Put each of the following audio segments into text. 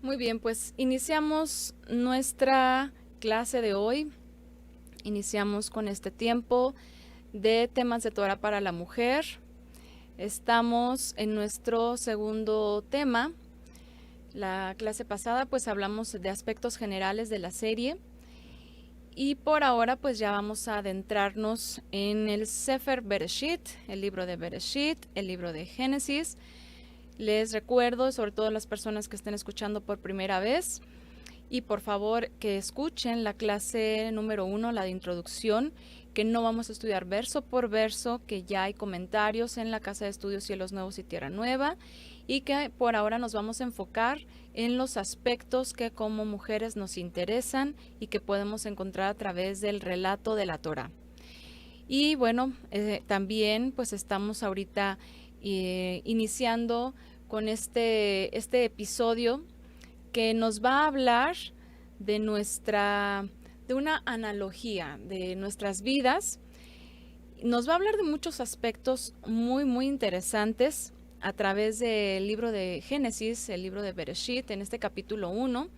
Muy bien, pues iniciamos nuestra clase de hoy. Iniciamos con este tiempo de temas de Torah para la mujer. Estamos en nuestro segundo tema. La clase pasada pues hablamos de aspectos generales de la serie y por ahora pues ya vamos a adentrarnos en el Sefer Bereshit, el libro de Bereshit, el libro de Génesis. Les recuerdo, sobre todo las personas que estén escuchando por primera vez, y por favor que escuchen la clase número 1, la de introducción, que no vamos a estudiar verso por verso, que ya hay comentarios en la Casa de Estudios Cielos Nuevos y Tierra Nueva, y que por ahora nos vamos a enfocar en los aspectos que como mujeres nos interesan y que podemos encontrar a través del relato de la Torah. Y bueno, también pues estamos ahorita iniciando con este episodio que nos va a hablar de una analogía de nuestras vidas. Nos va a hablar de muchos aspectos muy, muy interesantes a través del libro de Génesis, el libro de Bereshit. En este capítulo 1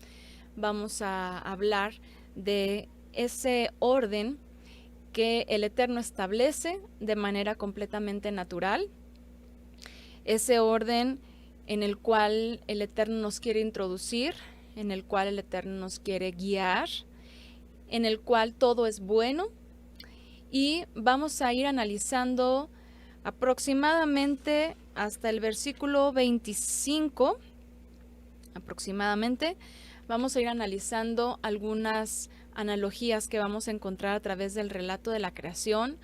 vamos a hablar de ese orden que el Eterno establece de manera completamente natural, ese orden en el cual el Eterno nos quiere introducir, en el cual el Eterno nos quiere guiar, en el cual todo es bueno, y vamos a ir analizando aproximadamente hasta el versículo 25, aproximadamente, vamos a ir analizando algunas analogías que vamos a encontrar a través del relato de la creación,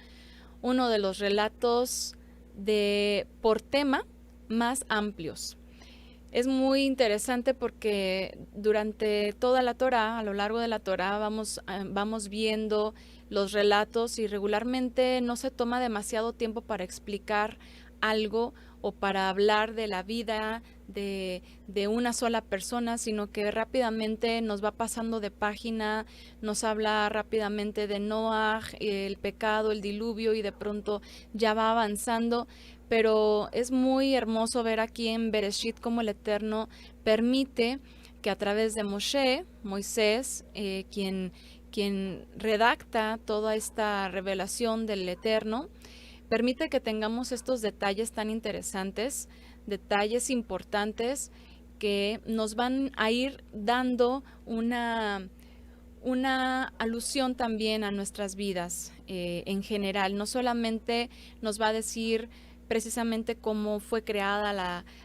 uno de los relatos por tema más amplios. Es muy interesante porque durante toda la Torá, a lo largo de la Torá, vamos viendo los relatos y regularmente no se toma demasiado tiempo para explicar algo o para hablar de la vida de una sola persona, sino que rápidamente nos va pasando de página, nos habla rápidamente de Noah, el pecado, el diluvio, y de pronto ya va avanzando. Pero es muy hermoso ver aquí en Bereshit cómo el Eterno permite que a través de Moisés, quien redacta toda esta revelación del Eterno, permite que tengamos estos detalles tan interesantes, detalles importantes que nos van a ir dando una alusión también a nuestras vidas en general. No solamente nos va a decir precisamente cómo fue creada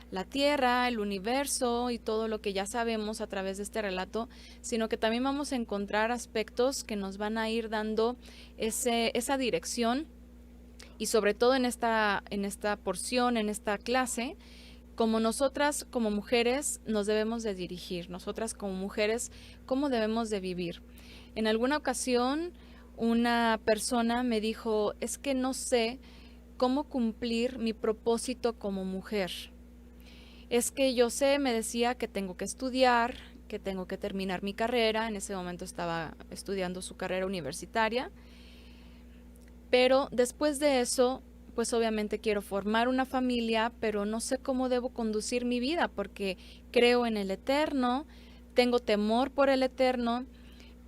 la Tierra, el universo y todo lo que ya sabemos a través de este relato, sino que también vamos a encontrar aspectos que nos van a ir dando esa dirección. Y sobre todo en esta porción, en esta clase, como nosotras como mujeres nos debemos de dirigir, nosotras como mujeres, cómo debemos de vivir. En alguna ocasión una persona me dijo, es que no sé cómo cumplir mi propósito como mujer. Es que yo sé, me decía, que tengo que estudiar, que tengo que terminar mi carrera. En ese momento estaba estudiando su carrera universitaria. Pero después de eso, pues obviamente quiero formar una familia, pero no sé cómo debo conducir mi vida porque creo en el Eterno, tengo temor por el Eterno,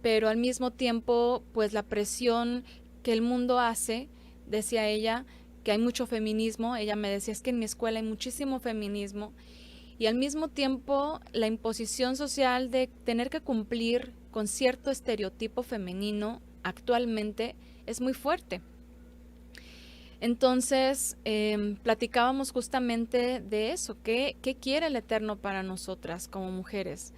pero al mismo tiempo, pues la presión que el mundo hace, decía ella, que hay mucho feminismo. Ella me decía, es que en mi escuela hay muchísimo feminismo, y al mismo tiempo la imposición social de tener que cumplir con cierto estereotipo femenino actualmente es muy fuerte. Entonces platicábamos justamente de eso, ¿qué quiere el Eterno para nosotras como mujeres?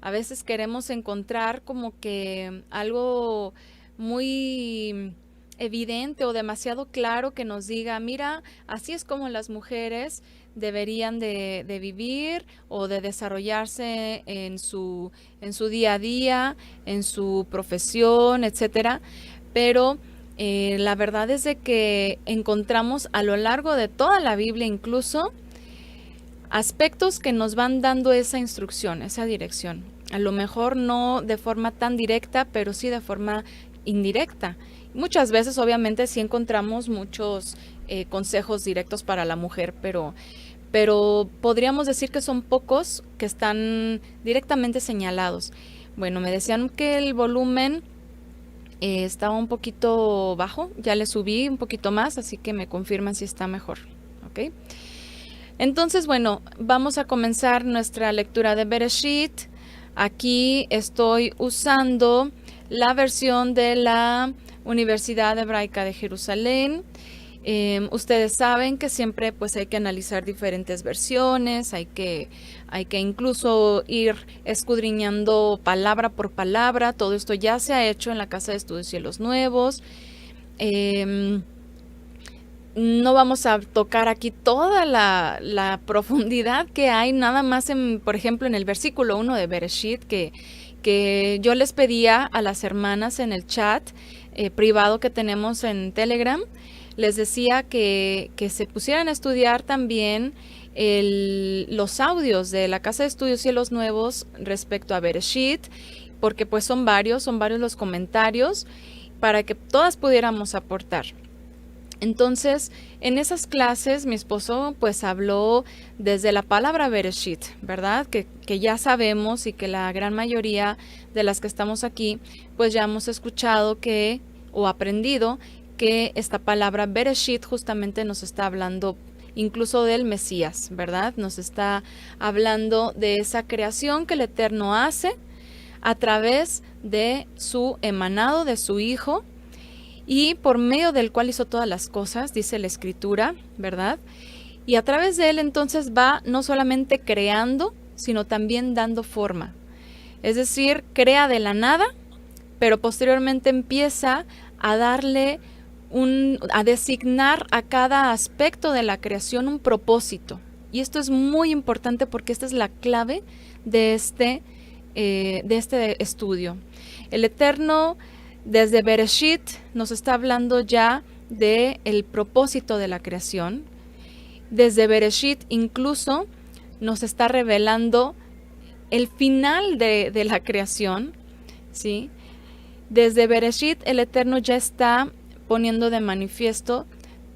A veces queremos encontrar como que algo muy evidente o demasiado claro que nos diga, mira, así es como las mujeres deberían de vivir o de desarrollarse en su día a día, en su profesión, etcétera. Pero la verdad es de que encontramos a lo largo de toda la Biblia incluso aspectos que nos van dando esa instrucción, esa dirección. A lo mejor no de forma tan directa, pero sí de forma indirecta. Muchas veces obviamente sí encontramos muchos consejos directos para la mujer, pero pero podríamos decir que son pocos que están directamente señalados. Bueno, me decían que el volumen estaba un poquito bajo, ya le subí un poquito más, así que me confirman si está mejor, ¿ok? Entonces, bueno, vamos a comenzar nuestra lectura de Bereshit. Aquí estoy usando la versión de la Universidad Hebraica de Jerusalén. Ustedes saben que siempre pues hay que analizar diferentes versiones, hay que incluso ir escudriñando palabra por palabra. Todo esto ya se ha hecho en la Casa de Estudios Cielos Nuevos. No vamos a tocar aquí toda la profundidad que hay, nada más por ejemplo, en el versículo 1 de Bereshit, que yo les pedía a las hermanas en el chat privado que tenemos en Telegram, les decía que se pusieran a estudiar también los audios de la Casa de Estudios Cielos Nuevos respecto a Bereshit, porque pues son varios los comentarios para que todas pudiéramos aportar. Entonces, en esas clases mi esposo pues habló desde la palabra Bereshit, ¿verdad? Que ya sabemos y que la gran mayoría de las que estamos aquí pues ya hemos escuchado o aprendido que esta palabra Bereshit justamente nos está hablando incluso del Mesías, ¿verdad? Nos está hablando de esa creación que el Eterno hace a través de su emanado, de su Hijo, y por medio del cual hizo todas las cosas, dice la Escritura, ¿verdad? Y a través de él entonces va no solamente creando, sino también dando forma. Es decir, crea de la nada, pero posteriormente empieza a darle a designar a cada aspecto de la creación un propósito. Y esto es muy importante porque esta es la clave de este estudio. El Eterno, desde Bereshit, nos está hablando ya del propósito de la creación. Desde Bereshit incluso nos está revelando el final de la creación, ¿sí? Desde Bereshit el Eterno ya está poniendo de manifiesto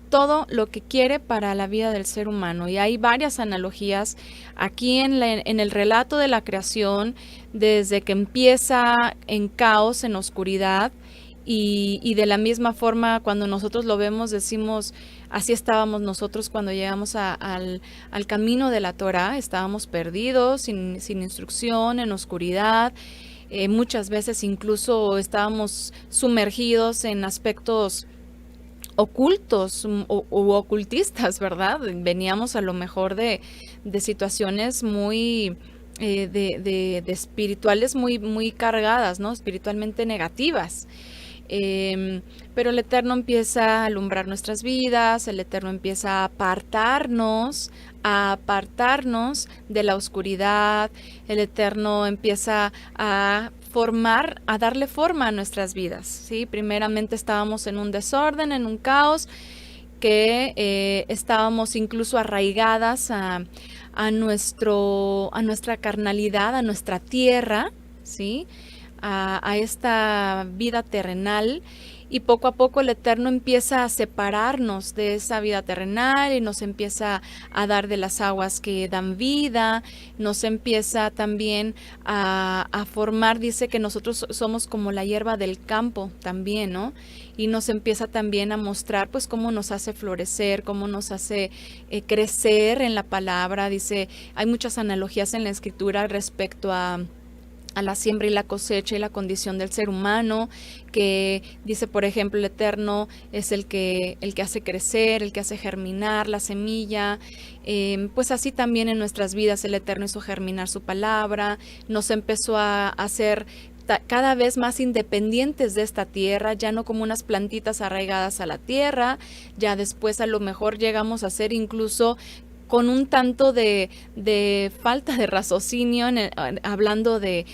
todo lo que quiere para la vida del ser humano. Y hay varias analogías aquí en el relato de la creación, desde que empieza en caos, en oscuridad, y de la misma forma cuando nosotros lo vemos decimos, así estábamos nosotros cuando llegamos al camino de la Torá, estábamos perdidos, sin instrucción, en oscuridad. Muchas veces incluso estábamos sumergidos en aspectos ocultos u ocultistas, ¿verdad? Veníamos a lo mejor de situaciones muy de espirituales muy cargadas, ¿no? Espiritualmente negativas. Pero el Eterno empieza a alumbrar nuestras vidas, el Eterno empieza a apartarnos de la oscuridad, el Eterno empieza a darle forma a nuestras vidas, ¿sí? Primeramente estábamos en un desorden, en un caos, que estábamos incluso arraigadas a nuestra carnalidad, a nuestra tierra, ¿sí? A esta vida terrenal, y poco a poco el Eterno empieza a separarnos de esa vida terrenal y nos empieza a dar de las aguas que dan vida, nos empieza también a formar, dice que nosotros somos como la hierba del campo también, ¿no? Y nos empieza también a mostrar pues cómo nos hace florecer, cómo nos hace crecer en la palabra. Dice, hay muchas analogías en la Escritura respecto a la siembra y la cosecha y la condición del ser humano, que dice, por ejemplo, el Eterno es el que hace crecer, el que hace germinar la semilla. Pues así también en nuestras vidas el Eterno hizo germinar su palabra, nos empezó a hacer cada vez más independientes de esta tierra, ya no como unas plantitas arraigadas a la tierra. Ya después a lo mejor llegamos a ser incluso con un tanto de falta de raciocinio, hablando de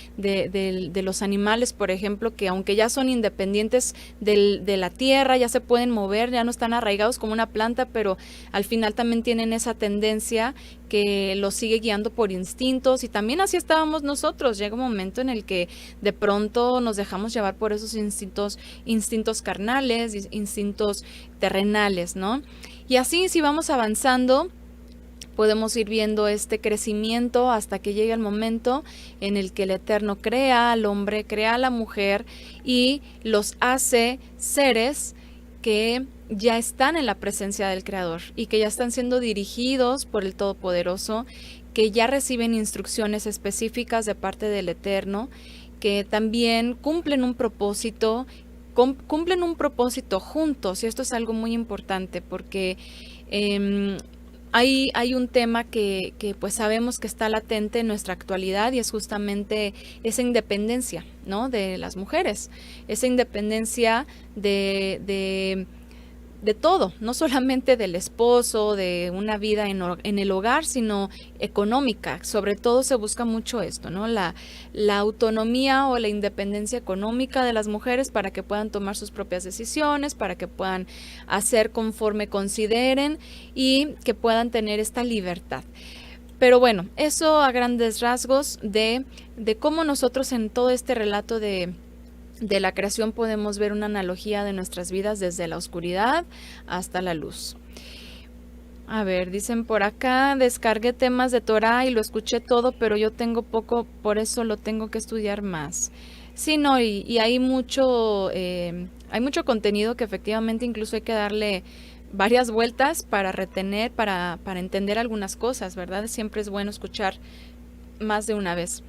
los animales, por ejemplo, que aunque ya son independientes de la tierra, ya se pueden mover, ya no están arraigados como una planta, pero al final también tienen esa tendencia que los sigue guiando por instintos, y también así estábamos nosotros. Llega un momento en el que de pronto nos dejamos llevar por esos instintos carnales, instintos terrenales, ¿no? Y así, si vamos avanzando, podemos ir viendo este crecimiento hasta que llegue el momento en el que el Eterno crea al hombre, crea a la mujer y los hace seres que ya están en la presencia del Creador y que ya están siendo dirigidos por el Todopoderoso, que ya reciben instrucciones específicas de parte del Eterno, que también cumplen un propósito juntos, y esto es algo muy importante porque hay un tema que pues sabemos que está latente en nuestra actualidad y es justamente esa independencia, ¿no?, de las mujeres, esa independencia de todo, no solamente del esposo, de una vida en el hogar, sino económica. Sobre todo se busca mucho esto, ¿no? La autonomía o la independencia económica de las mujeres para que puedan tomar sus propias decisiones, para que puedan hacer conforme consideren y que puedan tener esta libertad. Pero bueno, eso a grandes rasgos de cómo nosotros en todo este relato de la creación podemos ver una analogía de nuestras vidas desde la oscuridad hasta la luz. A ver, dicen por acá, descargué temas de Torah y lo escuché todo, pero yo tengo poco, por eso lo tengo que estudiar más. Sí, no, y hay mucho contenido que efectivamente incluso hay que darle varias vueltas para retener, para entender algunas cosas, ¿verdad? Siempre es bueno escuchar más de una vez.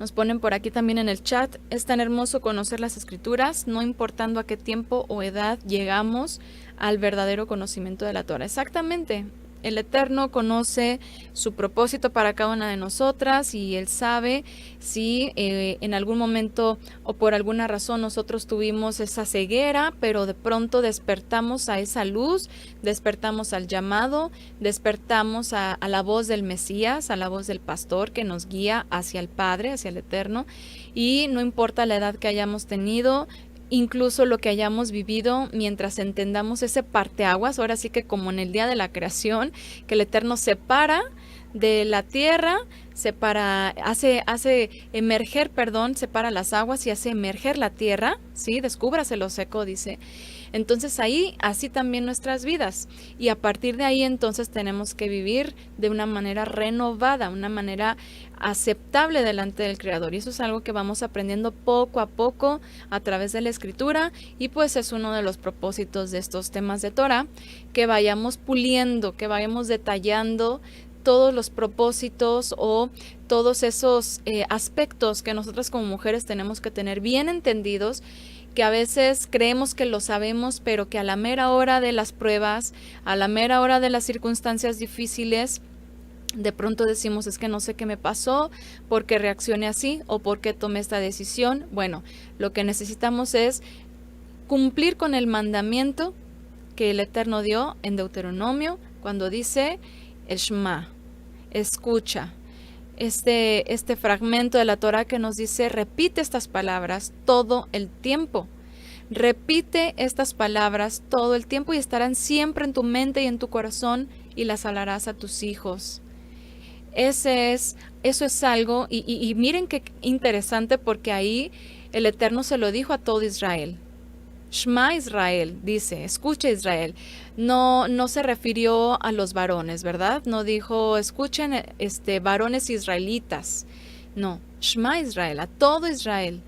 Nos ponen por aquí también en el chat, es tan hermoso conocer las escrituras, no importando a qué tiempo o edad llegamos al verdadero conocimiento de la Torah. Exactamente, el Eterno conoce su propósito para cada una de nosotras y Él sabe si en algún momento o por alguna razón nosotros tuvimos esa ceguera, pero de pronto despertamos a esa luz, despertamos al llamado, despertamos a la voz del Mesías, a la voz del pastor que nos guía hacia el Padre, hacia el Eterno, y no importa la edad que hayamos tenido, incluso lo que hayamos vivido, mientras entendamos ese parteaguas, ahora sí que como en el día de la creación, que el Eterno separa de la tierra, hace emerger, separa las aguas y hace emerger la tierra, ¿sí? Descúbrase lo seco, dice. Entonces ahí, así también nuestras vidas. Y a partir de ahí entonces tenemos que vivir de una manera renovada, una manera aceptable delante del Creador. Y eso es algo que vamos aprendiendo poco a poco a través de la Escritura. Y pues es uno de los propósitos de estos temas de Torah, que vayamos puliendo, que vayamos detallando todos los propósitos o todos esos aspectos que nosotras como mujeres tenemos que tener bien entendidos, que a veces creemos que lo sabemos, pero que a la mera hora de las pruebas, a la mera hora de las circunstancias difíciles, de pronto decimos, es que no sé qué me pasó, por qué reaccioné así o por qué tomé esta decisión. Bueno, lo que necesitamos es cumplir con el mandamiento que el Eterno dio en Deuteronomio, cuando dice el Shema, escucha. Este fragmento de la Torah que nos dice, repite estas palabras todo el tiempo. Repite estas palabras todo el tiempo y estarán siempre en tu mente y en tu corazón y las hablarás a tus hijos. Eso es algo, y miren qué interesante, porque ahí el Eterno se lo dijo a todo Israel. Shema Israel, dice, escucha Israel. No se refirió a los varones, ¿verdad? No dijo, escuchen varones israelitas. No, Shema Israel, a todo Israel.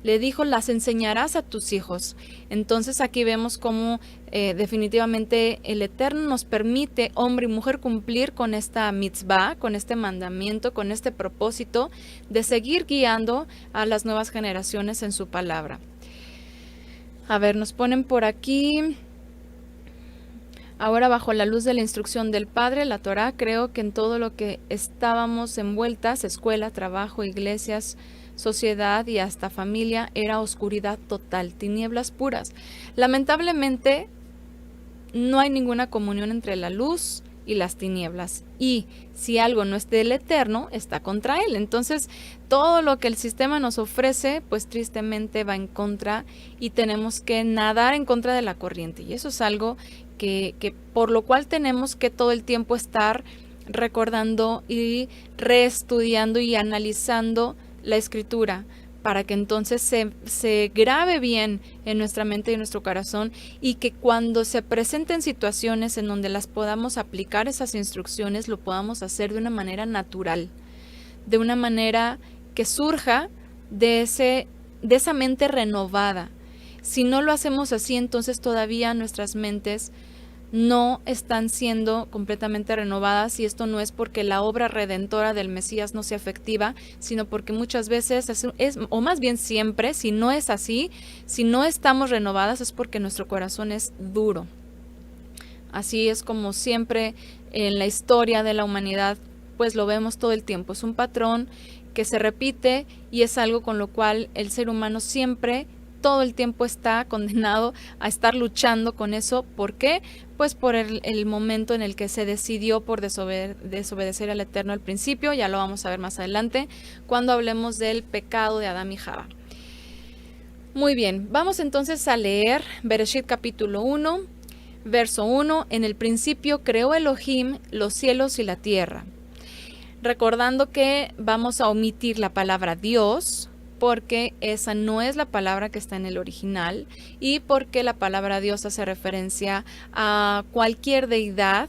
Le dijo, las enseñarás a tus hijos. Entonces aquí vemos cómo definitivamente el Eterno nos permite, hombre y mujer, cumplir con esta mitzvah, con este mandamiento, con este propósito de seguir guiando a las nuevas generaciones en su palabra. A ver, nos ponen por aquí, ahora bajo la luz de la instrucción del Padre, la Torá, creo que en todo lo que estábamos envueltas, escuela, trabajo, iglesias, sociedad y hasta familia, era oscuridad total, tinieblas puras. Lamentablemente, no hay ninguna comunión entre la luz y las tinieblas, y si algo no es del Eterno, está contra él. Entonces, todo lo que el sistema nos ofrece, pues tristemente va en contra, y tenemos que nadar en contra de la corriente, y eso es algo que por lo cual tenemos que todo el tiempo estar recordando y reestudiando y analizando la Escritura, para que entonces se grabe bien en nuestra mente y en nuestro corazón, y que cuando se presenten situaciones en donde las podamos aplicar esas instrucciones, lo podamos hacer de una manera natural, de una manera que surja de esa mente renovada. Si no lo hacemos así, entonces todavía nuestras mentes no están siendo completamente renovadas, y esto no es porque la obra redentora del Mesías no sea efectiva, sino porque muchas veces o más bien siempre, si no es así, si no estamos renovadas, es porque nuestro corazón es duro. Así es como siempre en la historia de la humanidad, pues lo vemos todo el tiempo. Es un patrón que se repite y es algo con lo cual el ser humano siempre, todo el tiempo está condenado a estar luchando con eso. ¿Por qué? Pues por el momento en el que se decidió por desobedecer al Eterno al principio. Ya lo vamos a ver más adelante cuando hablemos del pecado de Adán y Java. Muy bien, vamos entonces a leer Bereshit capítulo 1, verso 1. En el principio creó Elohim los cielos y la tierra. Recordando que vamos a omitir la palabra Dios, porque esa no es la palabra que está en el original, y porque la palabra Dios hace referencia a cualquier deidad,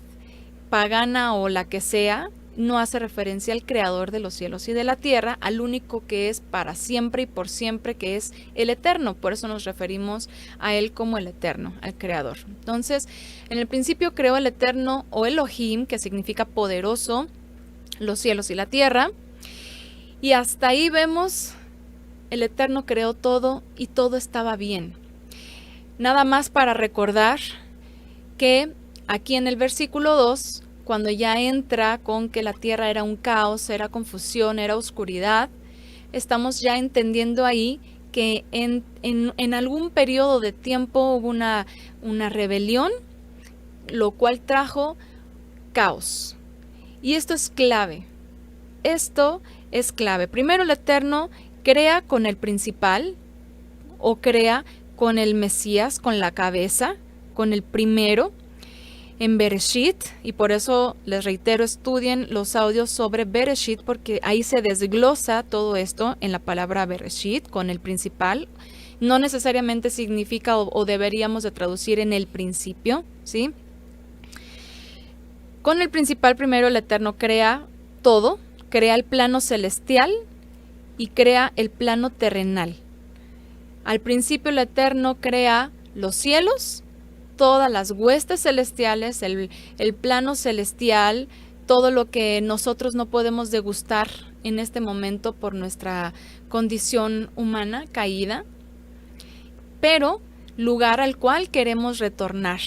pagana o la que sea, no hace referencia al creador de los cielos y de la tierra, al único que es para siempre y por siempre, que es el Eterno. Por eso nos referimos a él como el Eterno, al creador. Entonces, en el principio creó el Eterno, o Elohim, que significa poderoso, los cielos y la tierra, y hasta ahí vemos el Eterno creó todo y todo estaba bien. Nada más para recordar que aquí en el versículo 2, cuando ya entra con que la tierra era un caos, era confusión, era oscuridad, estamos ya entendiendo ahí que en algún periodo de tiempo hubo una rebelión, lo cual trajo caos. Y esto es clave. Esto es clave. Primero el Eterno crea con el principal, o crea con el Mesías, con la cabeza, con el primero, en Bereshit, y por eso les reitero, estudien los audios sobre Bereshit, porque ahí se desglosa todo esto en la palabra Bereshit, con el principal. No necesariamente significa o deberíamos de traducir en el principio, ¿sí? Con el principal primero el Eterno crea todo, crea el plano celestial y crea el plano terrenal. Al principio el Eterno crea los cielos, todas las huestes celestiales, el plano celestial, todo lo que nosotros no podemos degustar en este momento por nuestra condición humana caída, pero lugar al cual queremos retornar.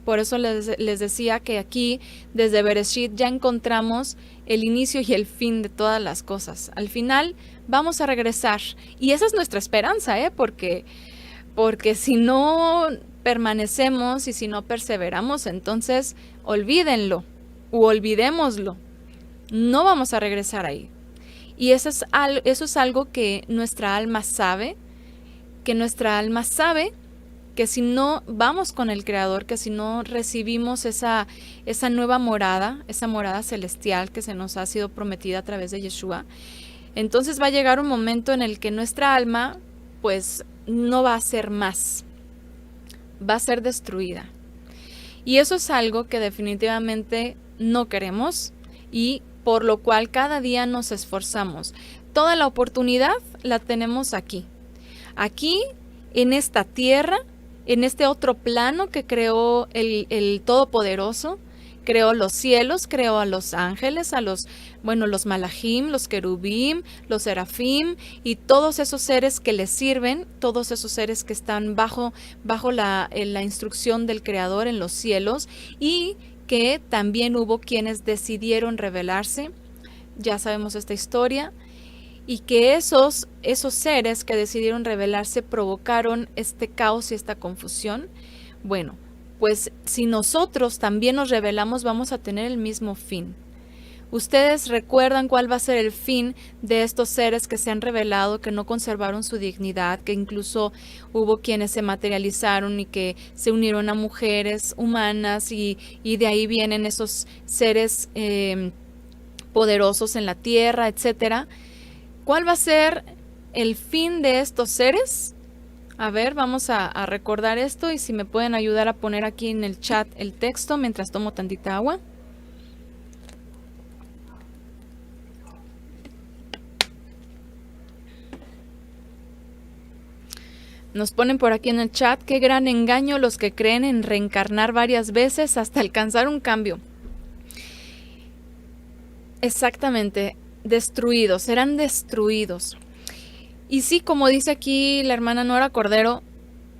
Por eso les decía que aquí, desde Bereshit, ya encontramos el inicio y el fin de todas las cosas. Al final vamos a regresar. Y esa es nuestra esperanza, porque si no permanecemos y si no perseveramos, entonces olvídenlo u olvidémoslo. No vamos a regresar ahí. Y eso es algo que nuestra alma sabe, que si no vamos con el Creador, que si no recibimos esa nueva morada, esa morada celestial que se nos ha sido prometida a través de Yeshua, entonces va a llegar un momento en el que nuestra alma pues no va a ser más, va a ser destruida. Y eso es algo que definitivamente no queremos, y por lo cual cada día nos esforzamos. Toda la oportunidad la tenemos aquí en esta tierra, en este otro plano que creó el Todopoderoso. Creó los cielos, creó a los ángeles, los malajim, los querubim, los serafim y todos esos seres que les sirven, todos esos seres que están bajo la instrucción del Creador en los cielos, y que también hubo quienes decidieron rebelarse. Ya sabemos esta historia. Y que esos seres que decidieron rebelarse provocaron este caos y esta confusión. Bueno, pues si nosotros también nos rebelamos, vamos a tener el mismo fin. ¿Ustedes recuerdan cuál va a ser el fin de estos seres que se han rebelado, que no conservaron su dignidad, que incluso hubo quienes se materializaron y que se unieron a mujeres humanas, y de ahí vienen esos seres poderosos en la tierra, etcétera? ¿Cuál va a ser el fin de estos seres? A ver, vamos a recordar esto y si me pueden ayudar a poner aquí en el chat el texto mientras tomo tantita agua. Nos ponen por aquí en el chat: qué gran engaño los que creen en reencarnar varias veces hasta alcanzar un cambio. Exactamente, destruidos, serán destruidos. Y sí, como dice aquí la hermana Nora Cordero,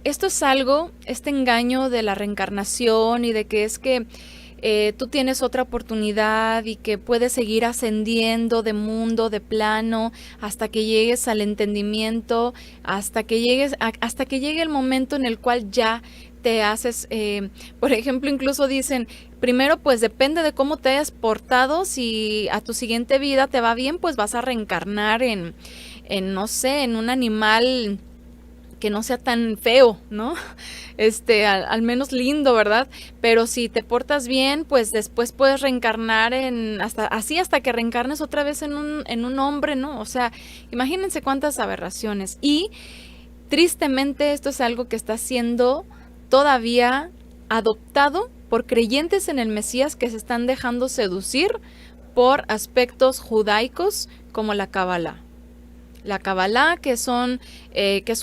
esto es algo, este engaño de la reencarnación y de que es que tú tienes otra oportunidad y que puedes seguir ascendiendo de mundo, de plano, hasta que llegues al entendimiento, hasta que llegue el momento en el cual ya te haces, por ejemplo, incluso dicen, primero pues depende de cómo te hayas portado, si a tu siguiente vida te va bien, pues vas a reencarnar en no sé, en un animal que no sea tan feo, ¿no? Al menos lindo, ¿verdad? Pero si te portas bien, pues después puedes reencarnar hasta que reencarnes otra vez en un hombre, ¿no? O sea, imagínense cuántas aberraciones. Y tristemente esto es algo que está siendo todavía adoptado por creyentes en el Mesías que se están dejando seducir por aspectos judaicos como la Kabbalah. La Kabbalah, que es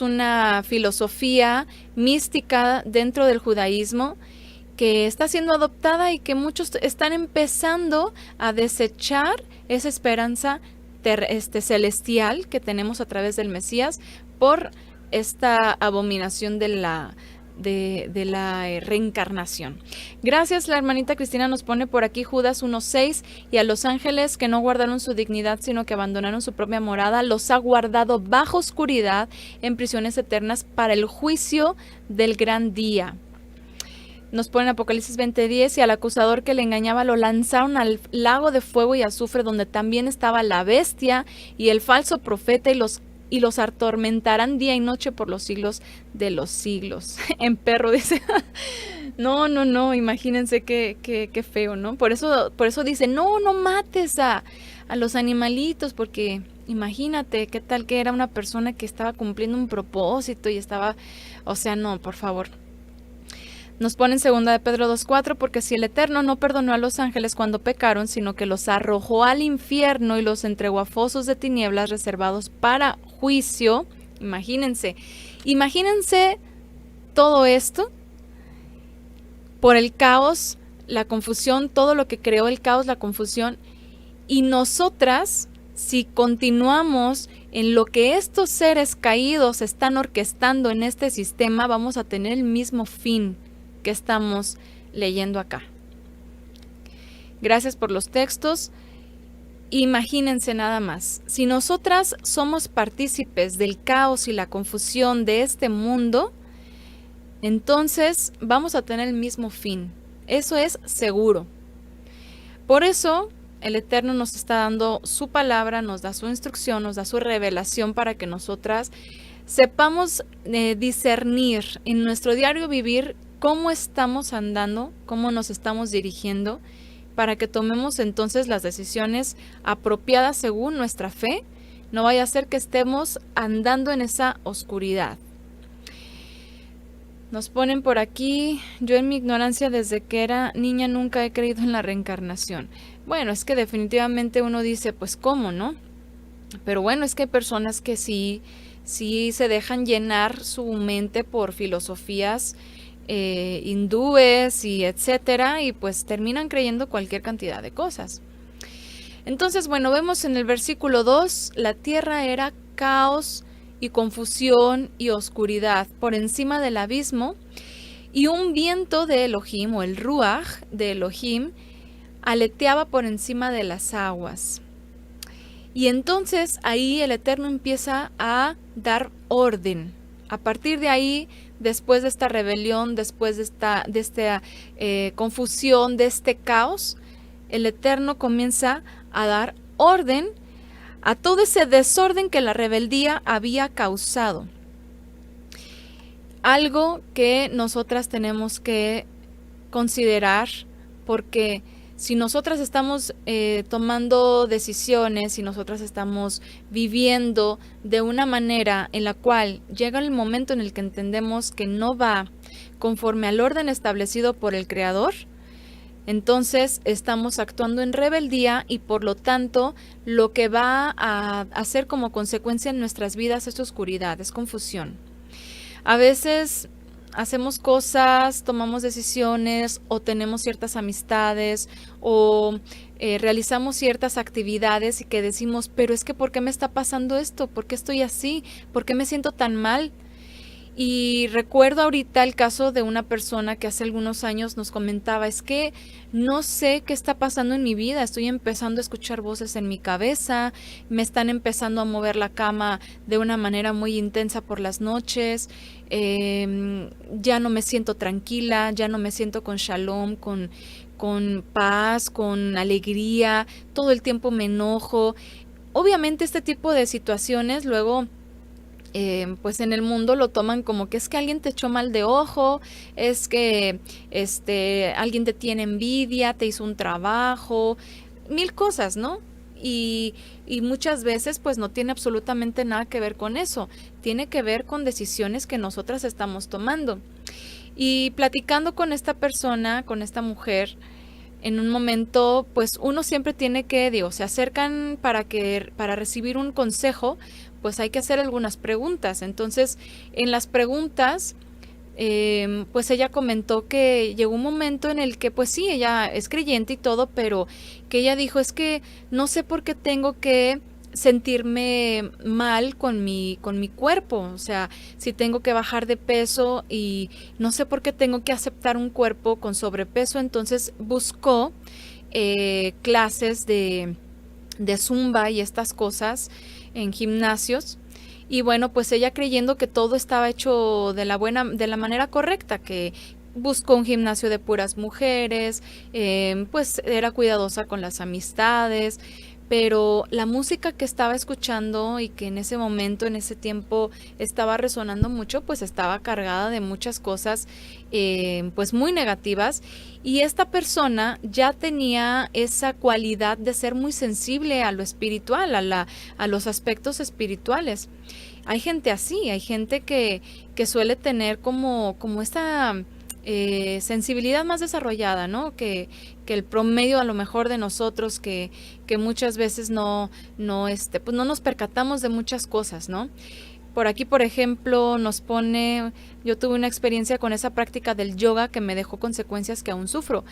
una filosofía mística dentro del judaísmo que está siendo adoptada y que muchos están empezando a desechar esa esperanza celestial que tenemos a través del Mesías por esta abominación de la reencarnación. Gracias, la hermanita Cristina nos pone por aquí Judas 1:6, y a los ángeles que no guardaron su dignidad, sino que abandonaron su propia morada, los ha guardado bajo oscuridad en prisiones eternas para el juicio del gran día. Nos pone Apocalipsis 20:10, y al acusador que le engañaba lo lanzaron al lago de fuego y azufre, donde también estaba la bestia y el falso profeta, y los atormentarán día y noche por los siglos de los siglos. En perro, dice. No, imagínense qué feo, ¿no? Por eso dice, no mates a los animalitos, porque imagínate qué tal que era una persona que estaba cumpliendo un propósito y estaba, o sea, no, por favor. Nos pone en 2 de Pedro 2:4, porque si el Eterno no perdonó a los ángeles cuando pecaron, sino que los arrojó al infierno y los entregó a fosos de tinieblas reservados para juicio, imagínense todo esto por el caos, la confusión, todo lo que creó el caos, la confusión, y nosotras, si continuamos en lo que estos seres caídos están orquestando en este sistema, vamos a tener el mismo fin que estamos leyendo acá. Gracias por los textos. Imagínense nada más, si nosotras somos partícipes del caos y la confusión de este mundo, entonces vamos a tener el mismo fin. Eso es seguro. Por eso el Eterno nos está dando su palabra, nos da su instrucción, nos da su revelación para que nosotras sepamos discernir en nuestro diario vivir cómo estamos andando, cómo nos estamos dirigiendo, para que tomemos entonces las decisiones apropiadas según nuestra fe. No vaya a ser que estemos andando en esa oscuridad. Nos ponen por aquí, yo en mi ignorancia desde que era niña nunca he creído en la reencarnación. Bueno, es que definitivamente uno dice, pues ¿cómo, no? Pero bueno, es que hay personas que sí se dejan llenar su mente por filosofías hindúes y etcétera, y pues terminan creyendo cualquier cantidad de cosas. Entonces, bueno, vemos en el versículo 2, la tierra era caos y confusión y oscuridad por encima del abismo, y un viento de Elohim, o el Ruach de Elohim, aleteaba por encima de las aguas. Y entonces ahí el Eterno empieza a dar orden. A partir de ahí, después de esta rebelión, después de esta confusión, de este caos, el Eterno comienza a dar orden a todo ese desorden que la rebeldía había causado. Algo que nosotras tenemos que considerar, porque Si nosotras estamos tomando decisiones, si nosotras estamos viviendo de una manera en la cual llega el momento en el que entendemos que no va conforme al orden establecido por el Creador, entonces estamos actuando en rebeldía y por lo tanto lo que va a hacer como consecuencia en nuestras vidas es oscuridad, es confusión. A veces hacemos cosas, tomamos decisiones o tenemos ciertas amistades o realizamos ciertas actividades y que decimos, pero es que ¿por qué me está pasando esto? ¿Por qué estoy así? ¿Por qué me siento tan mal? Y recuerdo ahorita el caso de una persona que hace algunos años nos comentaba, es que no sé qué está pasando en mi vida, estoy empezando a escuchar voces en mi cabeza, me están empezando a mover la cama de una manera muy intensa por las noches, ya no me siento tranquila, ya no me siento con shalom, con paz, con alegría, todo el tiempo me enojo. Obviamente este tipo de situaciones luego pues en el mundo lo toman como que es que alguien te echó mal de ojo, es que alguien te tiene envidia, te hizo un trabajo, mil cosas, ¿no? Y muchas veces pues no tiene absolutamente nada que ver con eso, tiene que ver con decisiones que nosotras estamos tomando. Y platicando con esta persona, con esta mujer, en un momento, pues uno siempre tiene que, digo, se acercan para recibir un consejo, pues hay que hacer algunas preguntas. Entonces, en las preguntas, pues ella comentó que llegó un momento en el que, pues sí, ella es creyente y todo, pero que ella dijo, es que no sé por qué tengo que sentirme mal con mi cuerpo, o sea, si tengo que bajar de peso y no sé por qué tengo que aceptar un cuerpo con sobrepeso, entonces buscó clases de zumba y estas cosas en gimnasios. Y bueno, pues ella creyendo que todo estaba hecho de la manera correcta, que buscó un gimnasio de puras mujeres, pues era cuidadosa con las amistades, pero la música que estaba escuchando y que en ese momento, en ese tiempo estaba resonando mucho, pues estaba cargada de muchas cosas pues muy negativas, y esta persona ya tenía esa cualidad de ser muy sensible a lo espiritual, a los aspectos espirituales. Hay gente así, hay gente que suele tener como esta sensibilidad más desarrollada, ¿no? Que el promedio a lo mejor de nosotros, que muchas veces pues no nos percatamos de muchas cosas, ¿no? Por aquí, por ejemplo, yo tuve una experiencia con esa práctica del yoga que me dejó consecuencias que aún sufro.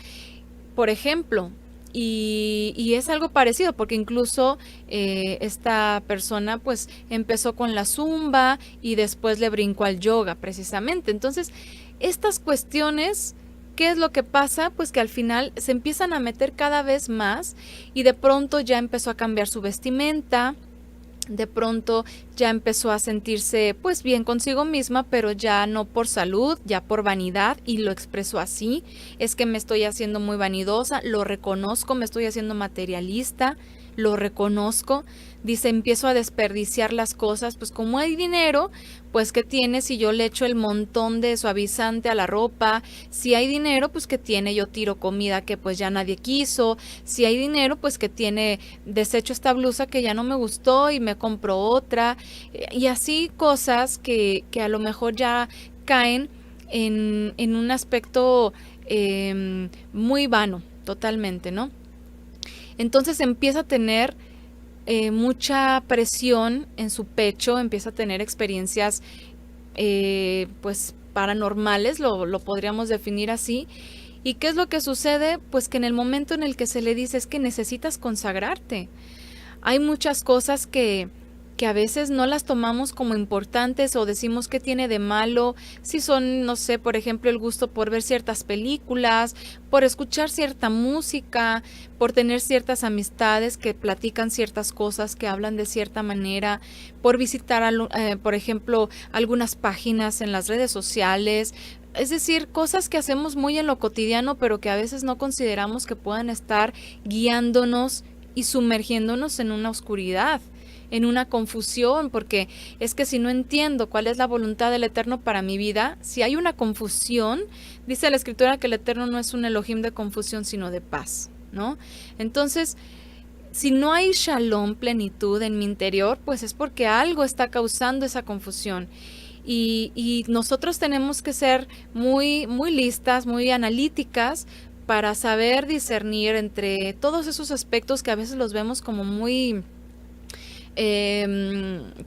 Por ejemplo, y es algo parecido, porque incluso esta persona pues empezó con la zumba y después le brincó al yoga precisamente. Entonces, estas cuestiones, ¿qué es lo que pasa? Pues que al final se empiezan a meter cada vez más y de pronto ya empezó a cambiar su vestimenta, de pronto ya empezó a sentirse pues bien consigo misma, pero ya no por salud, ya por vanidad, y lo expresó así, es que me estoy haciendo muy vanidosa, lo reconozco, me estoy haciendo materialista, lo reconozco, dice, empiezo a desperdiciar las cosas, pues como hay dinero, pues ¿qué tiene si yo le echo el montón de suavizante a la ropa? Si hay dinero, pues ¿qué tiene? Yo tiro comida que pues ya nadie quiso. Si hay dinero, pues ¿qué tiene? Desecho esta blusa que ya no me gustó y me compro otra. Y así cosas que a lo mejor ya caen en un aspecto muy vano, totalmente, ¿no? Entonces empieza a tener mucha presión en su pecho, empieza a tener experiencias pues paranormales, lo podríamos definir así. ¿Y qué es lo que sucede? Pues que en el momento en el que se le dice es que necesitas consagrarte. Hay muchas cosas que a veces no las tomamos como importantes o decimos que tiene de malo, si son, no sé, por ejemplo, el gusto por ver ciertas películas, por escuchar cierta música, por tener ciertas amistades que platican ciertas cosas, que hablan de cierta manera, por visitar, por ejemplo, algunas páginas en las redes sociales. Es decir, cosas que hacemos muy en lo cotidiano, pero que a veces no consideramos que puedan estar guiándonos y sumergiéndonos en una oscuridad, en una confusión, porque es que si no entiendo cuál es la voluntad del Eterno para mi vida, si hay una confusión, dice la Escritura que el Eterno no es un Elohim de confusión, sino de paz. ¿no? Entonces, si no hay shalom, plenitud en mi interior, pues es porque algo está causando esa confusión. Y nosotros tenemos que ser muy, muy listas, muy analíticas para saber discernir entre todos esos aspectos que a veces los vemos como muy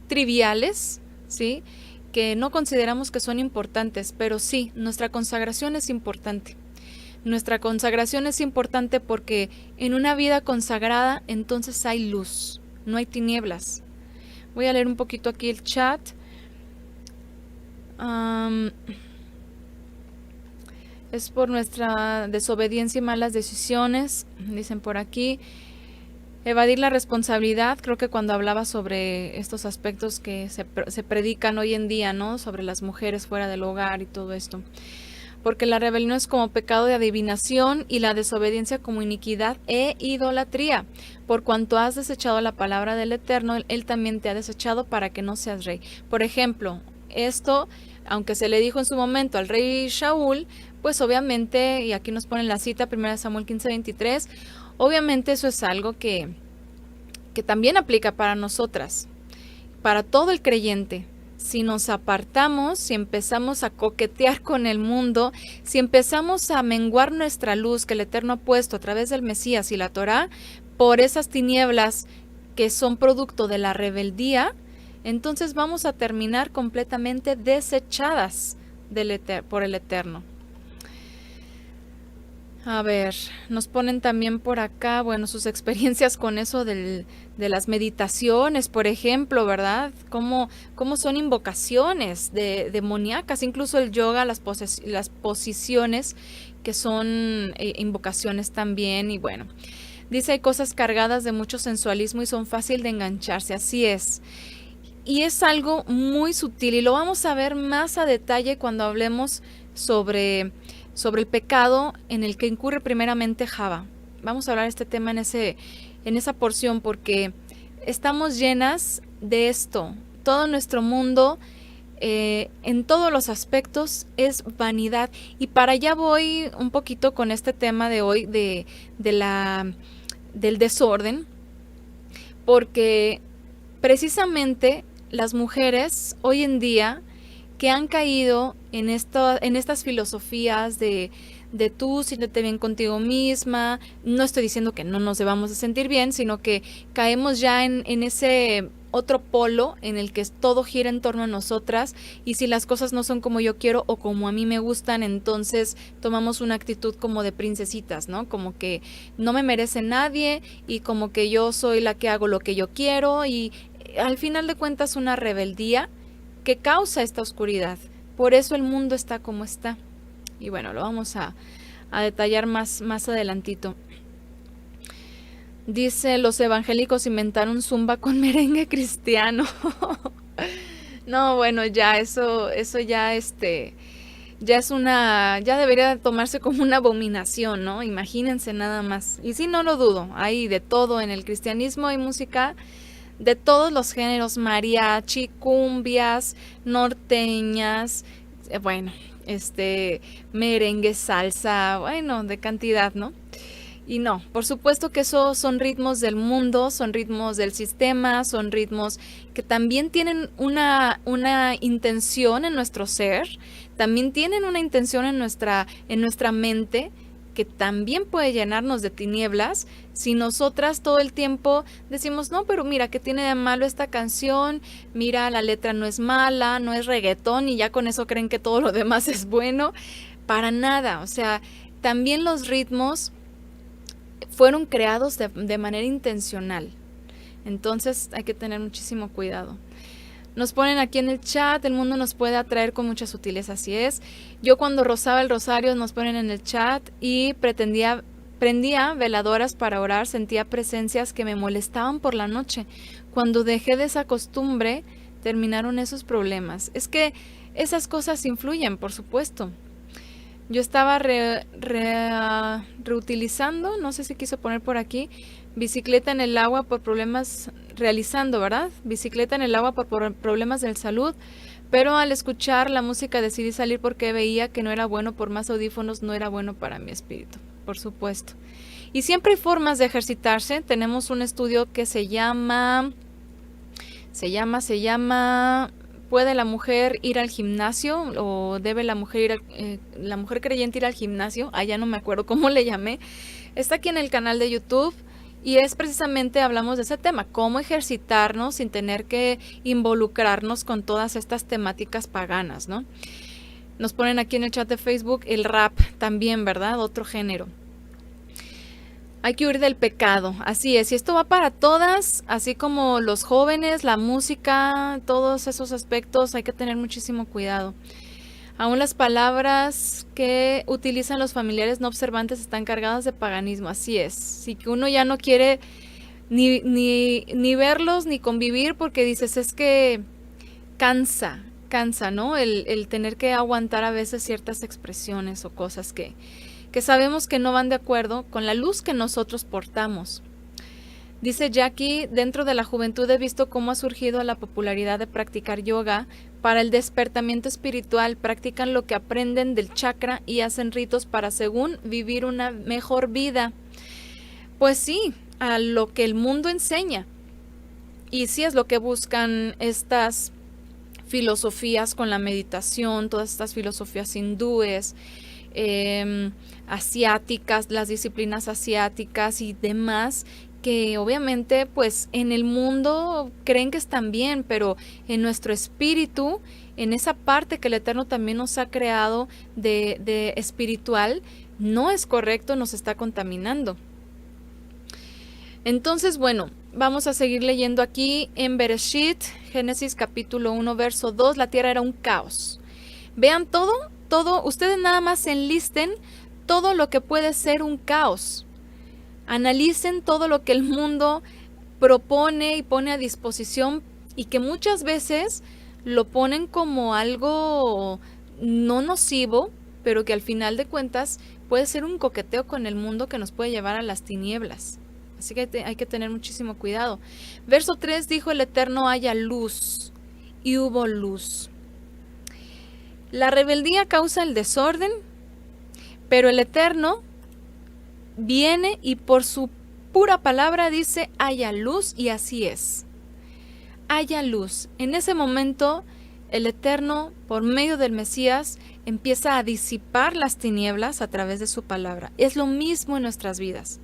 triviales, ¿sí? Que no consideramos que son importantes, pero sí, nuestra consagración es importante. Nuestra consagración es importante porque en una vida consagrada entonces hay luz, no hay tinieblas. Voy a leer un poquito aquí el chat. Es por nuestra desobediencia y malas decisiones, dicen por aquí. Evadir la responsabilidad, creo que cuando hablaba sobre estos aspectos que se predican hoy en día, ¿no? Sobre las mujeres fuera del hogar y todo esto. Porque la rebelión es como pecado de adivinación y la desobediencia como iniquidad e idolatría. Por cuanto has desechado la palabra del Eterno, Él también te ha desechado para que no seas rey. Por ejemplo, esto, aunque se le dijo en su momento al rey Shaul, pues obviamente, y aquí nos ponen la cita, 1 Samuel 15:23, obviamente eso es algo que también aplica para nosotras, para todo el creyente. Si nos apartamos, si empezamos a coquetear con el mundo, si empezamos a menguar nuestra luz que el Eterno ha puesto a través del Mesías y la Torá, por esas tinieblas que son producto de la rebeldía, entonces vamos a terminar completamente desechadas por el Eterno. A ver, nos ponen también por acá, bueno, sus experiencias con eso de las meditaciones, por ejemplo, ¿verdad? Cómo son invocaciones demoníacas, incluso el yoga, las posiciones que son invocaciones también, y bueno, dice hay cosas cargadas de mucho sensualismo y son fácil de engancharse, así es. Y es algo muy sutil y lo vamos a ver más a detalle cuando hablemos sobre el pecado en el que incurre primeramente Java. Vamos a hablar de este tema en esa porción porque estamos llenas de esto. Todo nuestro mundo, en todos los aspectos, es vanidad. Y para allá voy un poquito con este tema de hoy del desorden, porque precisamente las mujeres hoy en día que han caído en estas filosofías de tú siéntete bien contigo misma. No estoy diciendo que no nos debamos de sentir bien, sino que caemos ya en ese otro polo en el que todo gira en torno a nosotras, y si las cosas no son como yo quiero o como a mí me gustan, entonces tomamos una actitud como de princesitas, ¿no? Como que no me merece nadie y como que yo soy la que hago lo que yo quiero, y al final de cuentas una rebeldía que causa esta oscuridad. Por eso el mundo está como está. Y bueno, lo vamos a detallar más adelantito. Dice, los evangélicos inventaron zumba con merengue cristiano. No, bueno, ya eso ya ya debería tomarse como una abominación, ¿no? Imagínense nada más. Y sí, no lo dudo, hay de todo en el cristianismo, hay música de todos los géneros, mariachi, cumbias, norteñas, bueno, merengue, salsa, bueno, de cantidad, ¿no? Y no, por supuesto que esos son ritmos del mundo, son ritmos del sistema, son ritmos que también tienen una intención en nuestro ser, también tienen una intención en nuestra mente, que también puede llenarnos de tinieblas si nosotras todo el tiempo decimos, no, pero mira, ¿qué tiene de malo esta canción? Mira, la letra no es mala, no es reggaetón, y ya con eso creen que todo lo demás es bueno. Para nada, o sea, también los ritmos fueron creados de manera intencional. Entonces hay que tener muchísimo cuidado. Nos ponen aquí en el chat, el mundo nos puede atraer con mucha sutileza, así es. Yo cuando rozaba el rosario, nos ponen en el chat, y prendía veladoras para orar, sentía presencias que me molestaban por la noche. Cuando dejé de esa costumbre, terminaron esos problemas. Es que esas cosas influyen, por supuesto. Yo estaba reutilizando, no sé si quiso poner por aquí, bicicleta en el agua por problemas, realizando, ¿verdad? Bicicleta en el agua por problemas de salud, pero al escuchar la música decidí salir porque veía que no era bueno, por más audífonos no era bueno para mi espíritu, por supuesto. Y siempre hay formas de ejercitarse. Tenemos un estudio que se llama, ¿puede la mujer ir al gimnasio o debe la mujer la mujer creyente ir al gimnasio? Ya no me acuerdo cómo le llamé. Está aquí en el canal de YouTube y es precisamente, hablamos de ese tema, cómo ejercitarnos sin tener que involucrarnos con todas estas temáticas paganas, ¿no? Nos ponen aquí en el chat de Facebook el rap también, ¿verdad? Otro género. Hay que huir del pecado, así es, y esto va para todas, así como los jóvenes, la música, todos esos aspectos, hay que tener muchísimo cuidado. Aún las palabras que utilizan los familiares no observantes están cargadas de paganismo, así es. Sí que uno ya no quiere ni verlos ni convivir porque dices, es que cansa, ¿no? El tener que aguantar a veces ciertas expresiones o cosas que sabemos que no van de acuerdo con la luz que nosotros portamos. Dice Jackie, dentro de la juventud he visto cómo ha surgido la popularidad de practicar yoga para el despertamiento espiritual. Practican lo que aprenden del chakra y hacen ritos para, según, vivir una mejor vida. Pues sí, a lo que el mundo enseña. Y sí es lo que buscan estas filosofías con la meditación, todas estas filosofías hindúes, asiáticas, las disciplinas asiáticas y demás, que obviamente pues en el mundo creen que están bien, pero en nuestro espíritu, en esa parte que el Eterno también nos ha creado de espiritual, no es correcto, nos está contaminando. Entonces, bueno, vamos a seguir leyendo aquí en Bereshit, Génesis capítulo 1, verso 2, la tierra era un caos. Vean todo, ustedes nada más enlisten todo lo que puede ser un caos. Analicen todo lo que el mundo propone y pone a disposición y que muchas veces lo ponen como algo no nocivo, pero que al final de cuentas puede ser un coqueteo con el mundo que nos puede llevar a las tinieblas. Así que hay que tener muchísimo cuidado. Verso 3, dijo el Eterno, haya luz, y hubo luz. La rebeldía causa el desorden, pero el Eterno viene y por su pura palabra dice, haya luz, y así es. Haya luz. En ese momento, el Eterno, por medio del Mesías, empieza a disipar las tinieblas a través de su palabra. Es lo mismo en nuestras vidas.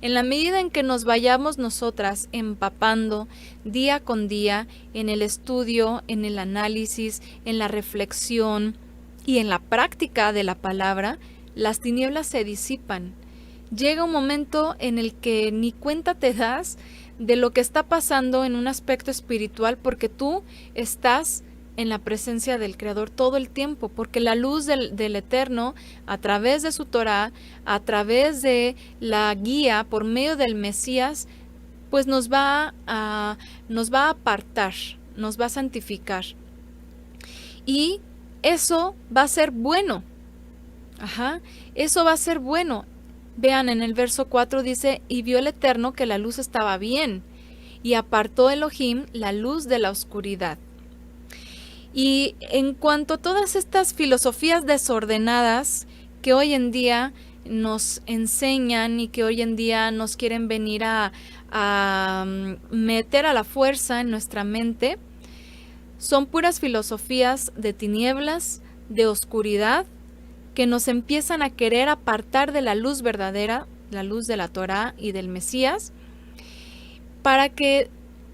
En la medida en que nos vayamos nosotras empapando día con día en el estudio, en el análisis, en la reflexión y en la práctica de la palabra, las tinieblas se disipan. Llega un momento en el que ni cuenta te das de lo que está pasando en un aspecto espiritual porque tú estás en la presencia del Creador todo el tiempo, porque la luz del Eterno, a través de su Torah, a través de la guía por medio del Mesías, pues nos va a apartar, nos va a santificar. Y eso va a ser bueno. Eso va a ser bueno. Vean, en el verso 4 dice, y vio el Eterno que la luz estaba bien, y apartó Elohim la luz de la oscuridad. Y en cuanto a todas estas filosofías desordenadas que hoy en día nos enseñan y que hoy en día nos quieren venir a meter a la fuerza en nuestra mente, son puras filosofías de tinieblas, de oscuridad, que nos empiezan a querer apartar de la luz verdadera, la luz de la Torá y del Mesías, para que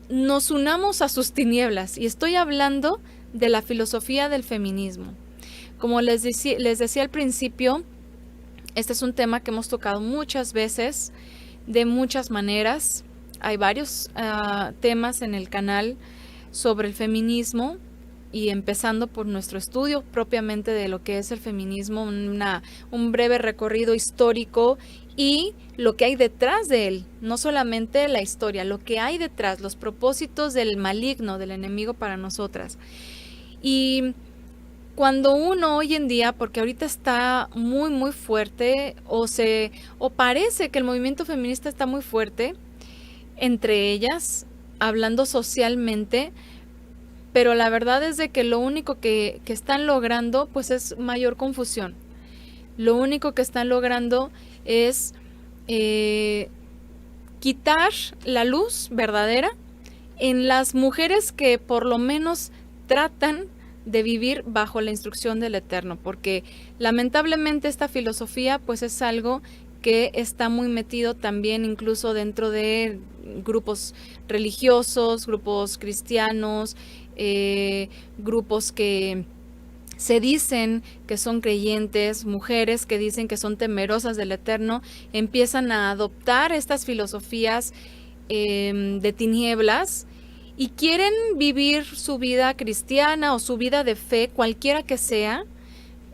nos unamos a sus tinieblas. Y estoy hablando de la filosofía del feminismo. Como les decía al principio, este es un tema que hemos tocado muchas veces, de muchas maneras. Hay varios temas en el canal sobre el feminismo, y empezando por nuestro estudio propiamente de lo que es el feminismo, un breve recorrido histórico y lo que hay detrás de él, no solamente la historia, lo que hay detrás, los propósitos del maligno, del enemigo para nosotras. Y cuando uno hoy en día, porque ahorita está muy muy fuerte, o parece que el movimiento feminista está muy fuerte entre ellas, hablando socialmente, pero la verdad es de que lo único que están logrando pues es mayor confusión. Lo único que están logrando es quitar la luz verdadera en las mujeres que por lo menos tratan de vivir bajo la instrucción del Eterno, porque lamentablemente esta filosofía pues es algo que está muy metido también incluso dentro de grupos religiosos, grupos cristianos, grupos que se dicen que son creyentes, mujeres que dicen que son temerosas del Eterno, empiezan a adoptar estas filosofías de tinieblas y quieren vivir su vida cristiana o su vida de fe, cualquiera que sea,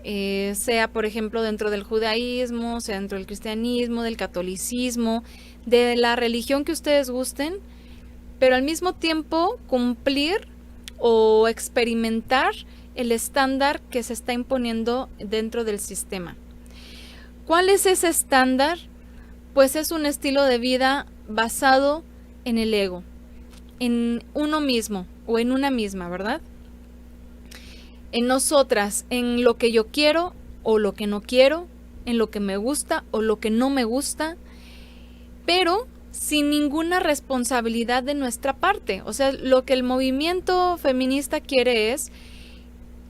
sea por ejemplo dentro del judaísmo, sea dentro del cristianismo, del catolicismo, de la religión que ustedes gusten, pero al mismo tiempo cumplir o experimentar el estándar que se está imponiendo dentro del sistema. ¿Cuál es ese estándar? Pues es un estilo de vida basado en el ego, en uno mismo o en una misma, ¿verdad? En nosotras, en lo que yo quiero o lo que no quiero, en lo que me gusta o lo que no me gusta, pero sin ninguna responsabilidad de nuestra parte. O sea, lo que el movimiento feminista quiere es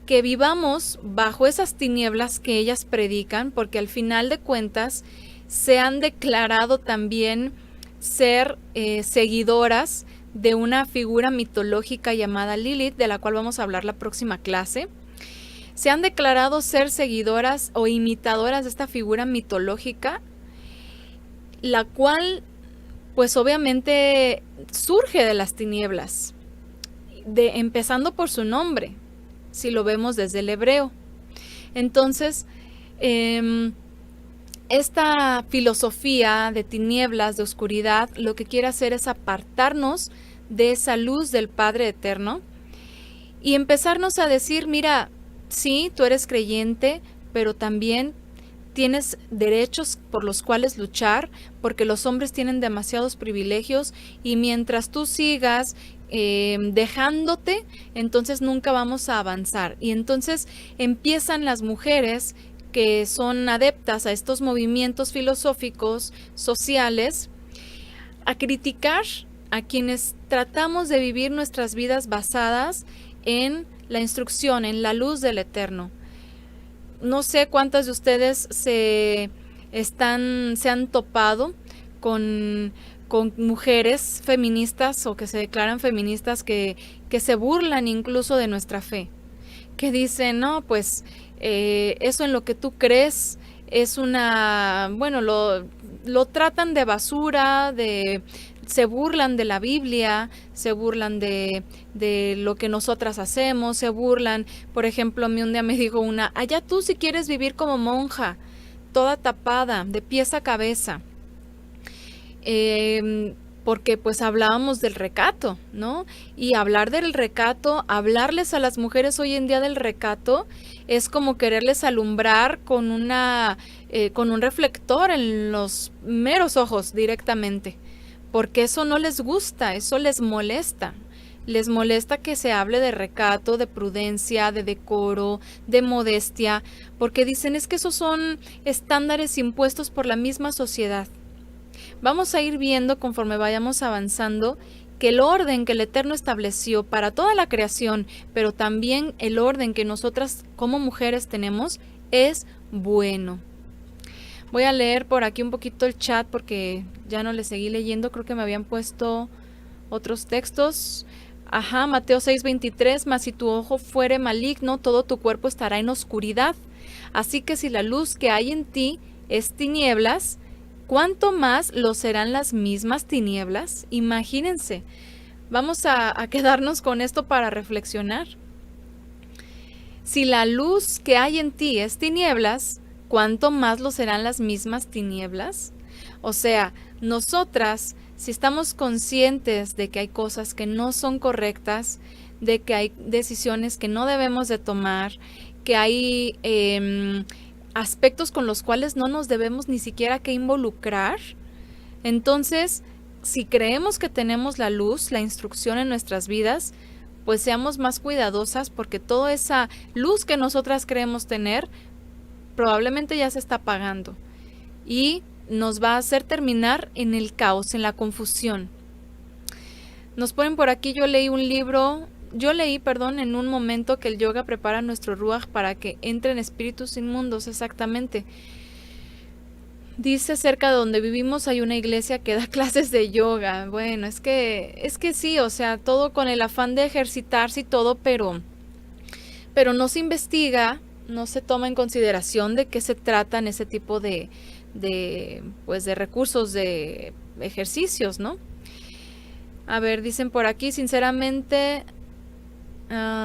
que vivamos bajo esas tinieblas que ellas predican, porque al final de cuentas se han declarado también ser seguidoras de una figura mitológica llamada Lilith, de la cual vamos a hablar la próxima clase. Se han declarado ser seguidoras o imitadoras de esta figura mitológica, la cual pues obviamente surge de las tinieblas, empezando por su nombre, si lo vemos desde el hebreo. Entonces, esta filosofía de tinieblas, de oscuridad, lo que quiere hacer es apartarnos de esa luz del Padre Eterno y empezarnos a decir, mira, sí, tú eres creyente, pero también tienes derechos por los cuales luchar, porque los hombres tienen demasiados privilegios y mientras tú sigas dejándote, entonces nunca vamos a avanzar. Y entonces empiezan las mujeres que son adeptas a estos movimientos filosóficos, sociales, a criticar a quienes tratamos de vivir nuestras vidas basadas en la instrucción, en la luz del Eterno. No sé cuántas de ustedes se han topado con mujeres feministas o que se declaran feministas que se burlan incluso de nuestra fe, que dicen, no, pues eso en lo que tú crees es una, bueno, lo tratan de basura, se burlan de la Biblia, se burlan de lo que nosotras hacemos, se burlan, por ejemplo, a mí un día me dijo una, allá tú si quieres vivir como monja, toda tapada, de pies a cabeza, porque pues hablábamos del recato, ¿no? Y hablar del recato, hablarles a las mujeres hoy en día del recato, es como quererles alumbrar con un reflector en los meros ojos directamente, porque eso no les gusta, eso les molesta. Les molesta que se hable de recato, de prudencia, de decoro, de modestia, porque dicen es que esos son estándares impuestos por la misma sociedad. Vamos a ir viendo conforme vayamos avanzando que el orden que el Eterno estableció para toda la creación, pero también el orden que nosotras como mujeres tenemos, es bueno. Voy a leer por aquí un poquito el chat porque ya no le seguí leyendo, creo que me habían puesto otros textos. Ajá, Mateo 6:23, mas si tu ojo fuere maligno, todo tu cuerpo estará en oscuridad. Así que si la luz que hay en ti es tinieblas, ¿cuánto más lo serán las mismas tinieblas? Imagínense, vamos a quedarnos con esto para reflexionar. Si la luz que hay en ti es tinieblas, ¿cuánto más lo serán las mismas tinieblas? O sea, nosotras, si estamos conscientes de que hay cosas que no son correctas, de que hay decisiones que no debemos de tomar, que hay aspectos con los cuales no nos debemos ni siquiera que involucrar, entonces, si creemos que tenemos la luz, la instrucción en nuestras vidas, pues seamos más cuidadosas porque toda esa luz que nosotras creemos tener probablemente ya se está apagando. Y nos va a hacer terminar en el caos, en la confusión. Nos ponen por aquí, yo leí, en un momento que el yoga prepara nuestro ruach para que entren espíritus inmundos, exactamente. Dice cerca de donde vivimos hay una iglesia que da clases de yoga. Bueno, es que sí, o sea, todo con el afán de ejercitarse y todo, pero no se investiga, no se toma en consideración de qué se tratan ese tipo de recursos, de ejercicios, ¿no? A ver, dicen por aquí, sinceramente,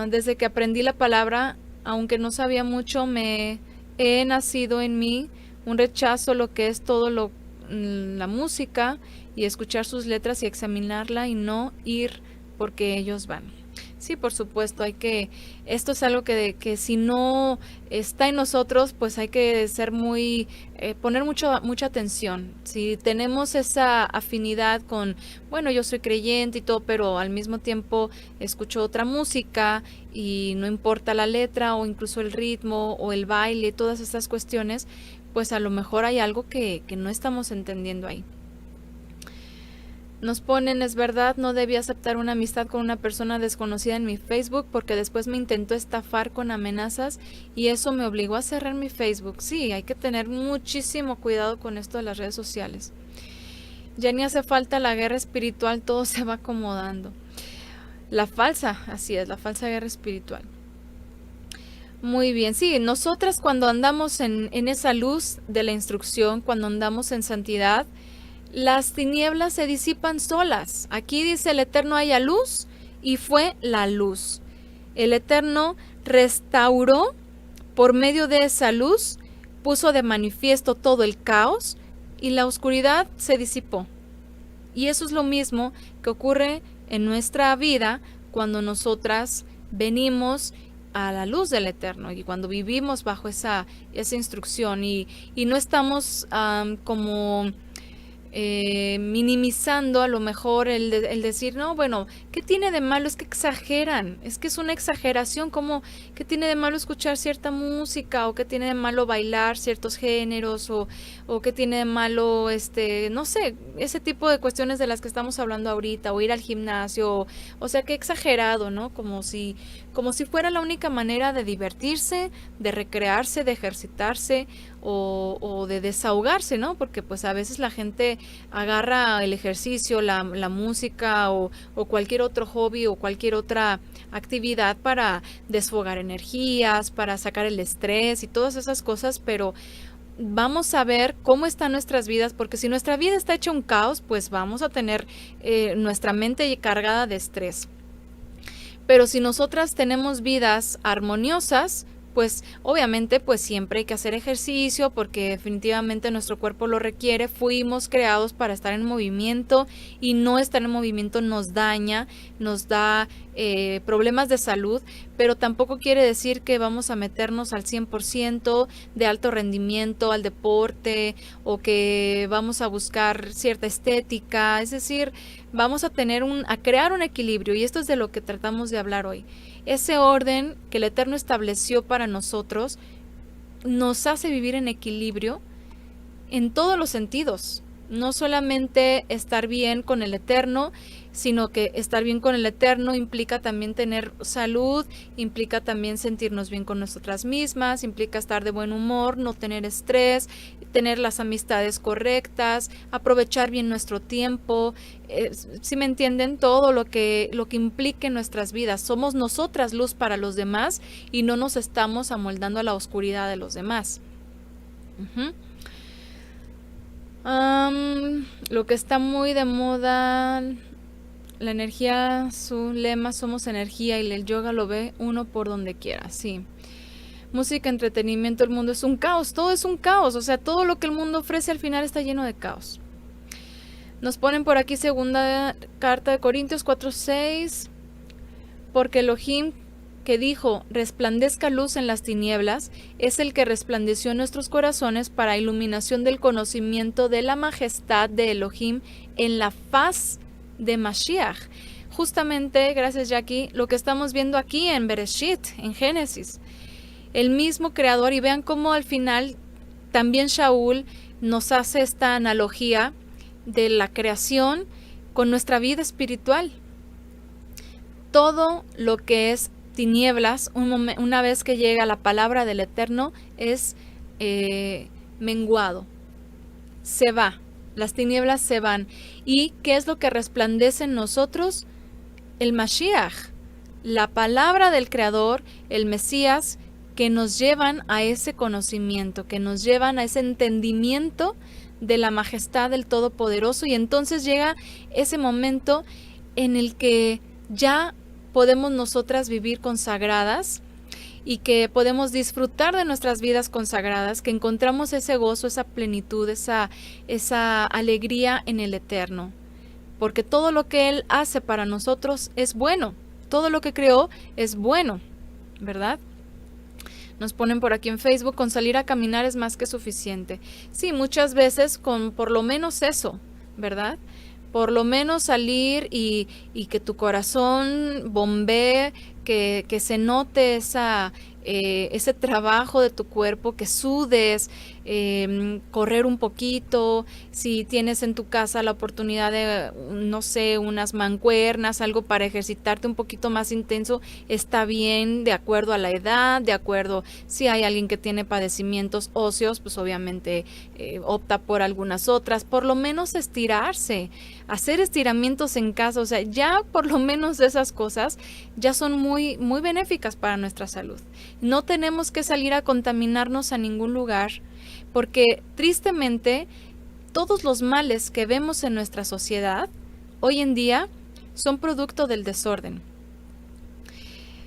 desde que aprendí la palabra, aunque no sabía mucho, me he nacido en mí un rechazo lo que es la música y escuchar sus letras y examinarla y no ir porque ellos van. Sí, por supuesto, esto es algo que si no está en nosotros, pues hay que ser poner mucha atención. Si tenemos esa afinidad con, bueno, yo soy creyente y todo, pero al mismo tiempo escucho otra música y no importa la letra o incluso el ritmo o el baile, todas estas cuestiones, pues a lo mejor hay algo que no estamos entendiendo ahí. Nos ponen, es verdad, no debí aceptar una amistad con una persona desconocida en mi Facebook porque después me intentó estafar con amenazas y eso me obligó a cerrar mi Facebook. Sí, hay que tener muchísimo cuidado con esto de las redes sociales. Ya ni hace falta la guerra espiritual, todo se va acomodando. La falsa guerra espiritual. Muy bien, sí, nosotras cuando andamos en esa luz de la instrucción, cuando andamos en santidad, las tinieblas se disipan solas. Aquí dice el Eterno haya luz y fue la luz. El Eterno restauró por medio de esa luz, puso de manifiesto todo el caos y la oscuridad se disipó. Y eso es lo mismo que ocurre en nuestra vida cuando nosotras venimos a la luz del Eterno y cuando vivimos bajo esa instrucción y no estamos como minimizando a lo mejor el decir, no, bueno, ¿qué tiene de malo? Es que exageran, es que es una exageración, como ¿qué tiene de malo escuchar cierta música? O ¿qué tiene de malo bailar ciertos géneros? O ¿qué tiene de malo, no sé, ese tipo de cuestiones de las que estamos hablando ahorita, o ir al gimnasio, o sea, qué exagerado, ¿no? Como si fuera la única manera de divertirse, de recrearse, de ejercitarse o de desahogarse, ¿no? Porque pues a veces la gente agarra el ejercicio, la música o cualquier otro hobby o cualquier otra actividad para desfogar energías, para sacar el estrés y todas esas cosas, pero vamos a ver cómo están nuestras vidas, porque si nuestra vida está hecha un caos, pues vamos a tener nuestra mente cargada de estrés. Pero si nosotras tenemos vidas armoniosas, pues obviamente pues siempre hay que hacer ejercicio porque definitivamente nuestro cuerpo lo requiere. Fuimos creados para estar en movimiento y no estar en movimiento nos daña, nos da problemas de salud, pero tampoco quiere decir que vamos a meternos al 100% de alto rendimiento al deporte o que vamos a buscar cierta estética. Es decir, vamos a crear un equilibrio y esto es de lo que tratamos de hablar hoy. Ese orden que el Eterno estableció para nosotros nos hace vivir en equilibrio en todos los sentidos. No solamente estar bien con el Eterno, sino que estar bien con el Eterno implica también tener salud, implica también sentirnos bien con nosotras mismas, implica estar de buen humor, no tener estrés, tener las amistades correctas, aprovechar bien nuestro tiempo. Si me entienden, todo lo que implique en nuestras vidas. Somos nosotras luz para los demás y no nos estamos amoldando a la oscuridad de los demás. Lo que está muy de moda, la energía, su lema, somos energía, y el yoga lo ve uno por donde quiera, sí. Música, entretenimiento, el mundo es un caos, todo es un caos, o sea, todo lo que el mundo ofrece al final está lleno de caos. Nos ponen por aquí segunda carta de Corintios 4:6, porque Elohim que dijo, resplandezca luz en las tinieblas, es el que resplandeció en nuestros corazones para iluminación del conocimiento de la majestad de Elohim en la faz de Mashiach. Justamente, gracias Jackie, lo que estamos viendo aquí en Bereshit, en Génesis. El mismo creador, y vean cómo al final también Shaul nos hace esta analogía de la creación con nuestra vida espiritual. Todo lo que es tinieblas, una vez que llega la palabra del Eterno, es menguado, se va, las tinieblas se van. ¿Y qué es lo que resplandece en nosotros? El Mashiach, la palabra del Creador, el Mesías, que nos llevan a ese conocimiento, que nos llevan a ese entendimiento de la majestad del Todopoderoso, y entonces llega ese momento en el que ya podemos nosotras vivir consagradas y que podemos disfrutar de nuestras vidas consagradas, que encontramos ese gozo, esa plenitud, esa alegría en el Eterno, porque todo lo que Él hace para nosotros es bueno, todo lo que creó es bueno, ¿verdad? Nos ponen por aquí en Facebook, con salir a caminar es más que suficiente. Sí, muchas veces con por lo menos eso, ¿verdad? Por lo menos salir y que tu corazón bombee, que se note ese trabajo de tu cuerpo, que sudes, correr un poquito, si tienes en tu casa la oportunidad de, no sé, unas mancuernas, algo para ejercitarte un poquito más intenso, está bien, de acuerdo a la edad, de acuerdo, si hay alguien que tiene padecimientos óseos, pues obviamente opta por algunas otras, por lo menos estirarse, hacer estiramientos en casa, o sea, ya por lo menos esas cosas ya son muy, muy benéficas para nuestra salud. No tenemos que salir a contaminarnos a ningún lugar, porque tristemente todos los males que vemos en nuestra sociedad hoy en día son producto del desorden.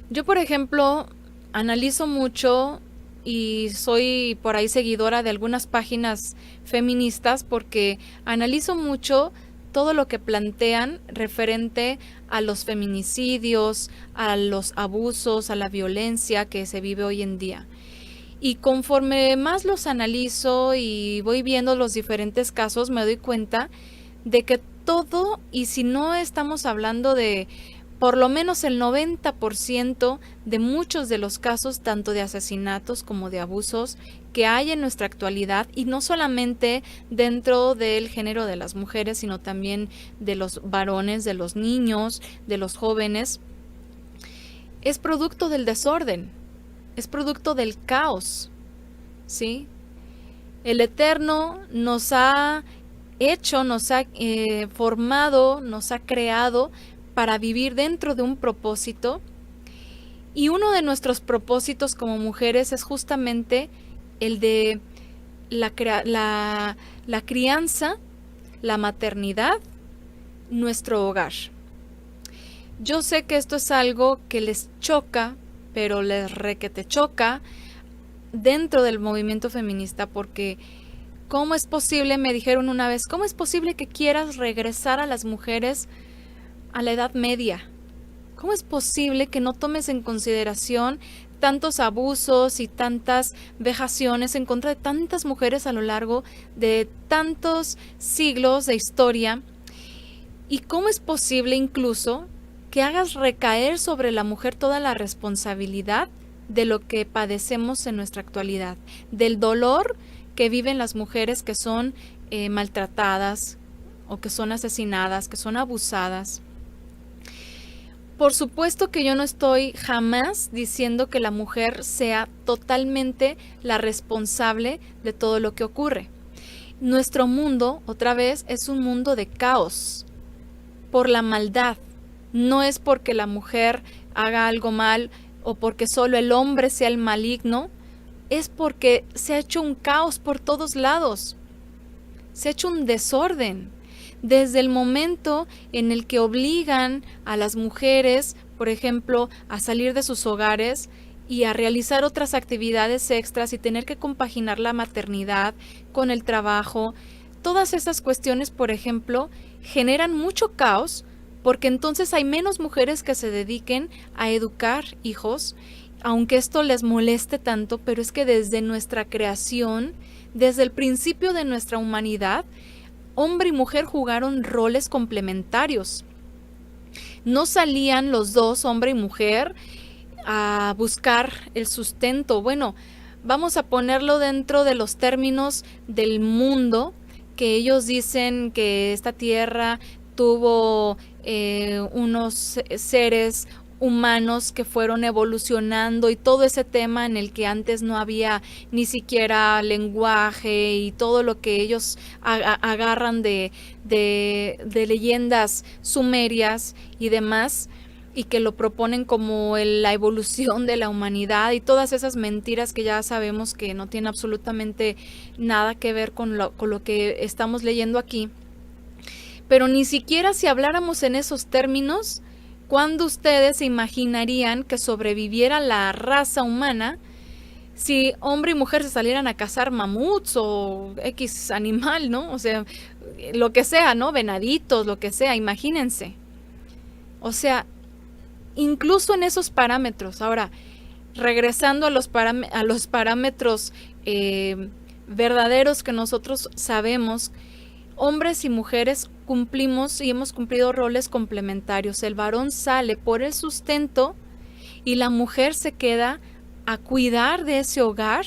Yo, por ejemplo, analizo mucho y soy por ahí seguidora de algunas páginas feministas porque analizo mucho todo lo que plantean referente a los feminicidios, a los abusos, a la violencia que se vive hoy en día. Y conforme más los analizo y voy viendo los diferentes casos, me doy cuenta de que todo, y si no estamos hablando de por lo menos el 90% de muchos de los casos, tanto de asesinatos como de abusos que hay en nuestra actualidad, y no solamente dentro del género de las mujeres, sino también de los varones, de los niños, de los jóvenes, es producto del desorden, es producto del caos, ¿sí? El Eterno nos ha hecho, nos ha formado, nos ha creado para vivir dentro de un propósito, y uno de nuestros propósitos como mujeres es justamente el de la crianza, la maternidad, nuestro hogar. Yo sé que esto es algo que les choca, pero les requete choca dentro del movimiento feminista, porque ¿cómo es posible? Me dijeron una vez, ¿cómo es posible que quieras regresar a las mujeres a la Edad Media? ¿Cómo es posible que no tomes en consideración tantos abusos y tantas vejaciones en contra de tantas mujeres a lo largo de tantos siglos de historia? ¿Y cómo es posible incluso que hagas recaer sobre la mujer toda la responsabilidad de lo que padecemos en nuestra actualidad, del dolor que viven las mujeres que son maltratadas o que son asesinadas, que son abusadas? Por supuesto que yo no estoy jamás diciendo que la mujer sea totalmente la responsable de todo lo que ocurre. Nuestro mundo, otra vez, es un mundo de caos por la maldad. No es porque la mujer haga algo mal o porque solo el hombre sea el maligno, es porque se ha hecho un caos por todos lados. Se ha hecho un desorden. Desde el momento en el que obligan a las mujeres, por ejemplo, a salir de sus hogares y a realizar otras actividades extras y tener que compaginar la maternidad con el trabajo, todas esas cuestiones, por ejemplo, generan mucho caos, porque entonces hay menos mujeres que se dediquen a educar hijos, aunque esto les moleste tanto, pero es que desde nuestra creación, desde el principio de nuestra humanidad, hombre y mujer jugaron roles complementarios. No salían los dos, hombre y mujer, a buscar el sustento. Bueno, vamos a ponerlo dentro de los términos del mundo, que ellos dicen que esta tierra tuvo unos seres humanos que fueron evolucionando y todo ese tema en el que antes no había ni siquiera lenguaje y todo lo que ellos agarran de leyendas sumerias y demás, y que lo proponen como la evolución de la humanidad y todas esas mentiras que ya sabemos que no tienen absolutamente nada que ver con lo que estamos leyendo aquí. Pero ni siquiera si habláramos en esos términos, ¿cuándo ustedes se imaginarían que sobreviviera la raza humana si hombre y mujer se salieran a cazar mamuts o X animal, ¿no? O sea, lo que sea, ¿no? Venaditos, lo que sea, imagínense. O sea, incluso en esos parámetros. Ahora, regresando a los parámetros verdaderos que nosotros sabemos, hombres y mujeres cumplimos y hemos cumplido roles complementarios. El varón sale por el sustento y la mujer se queda a cuidar de ese hogar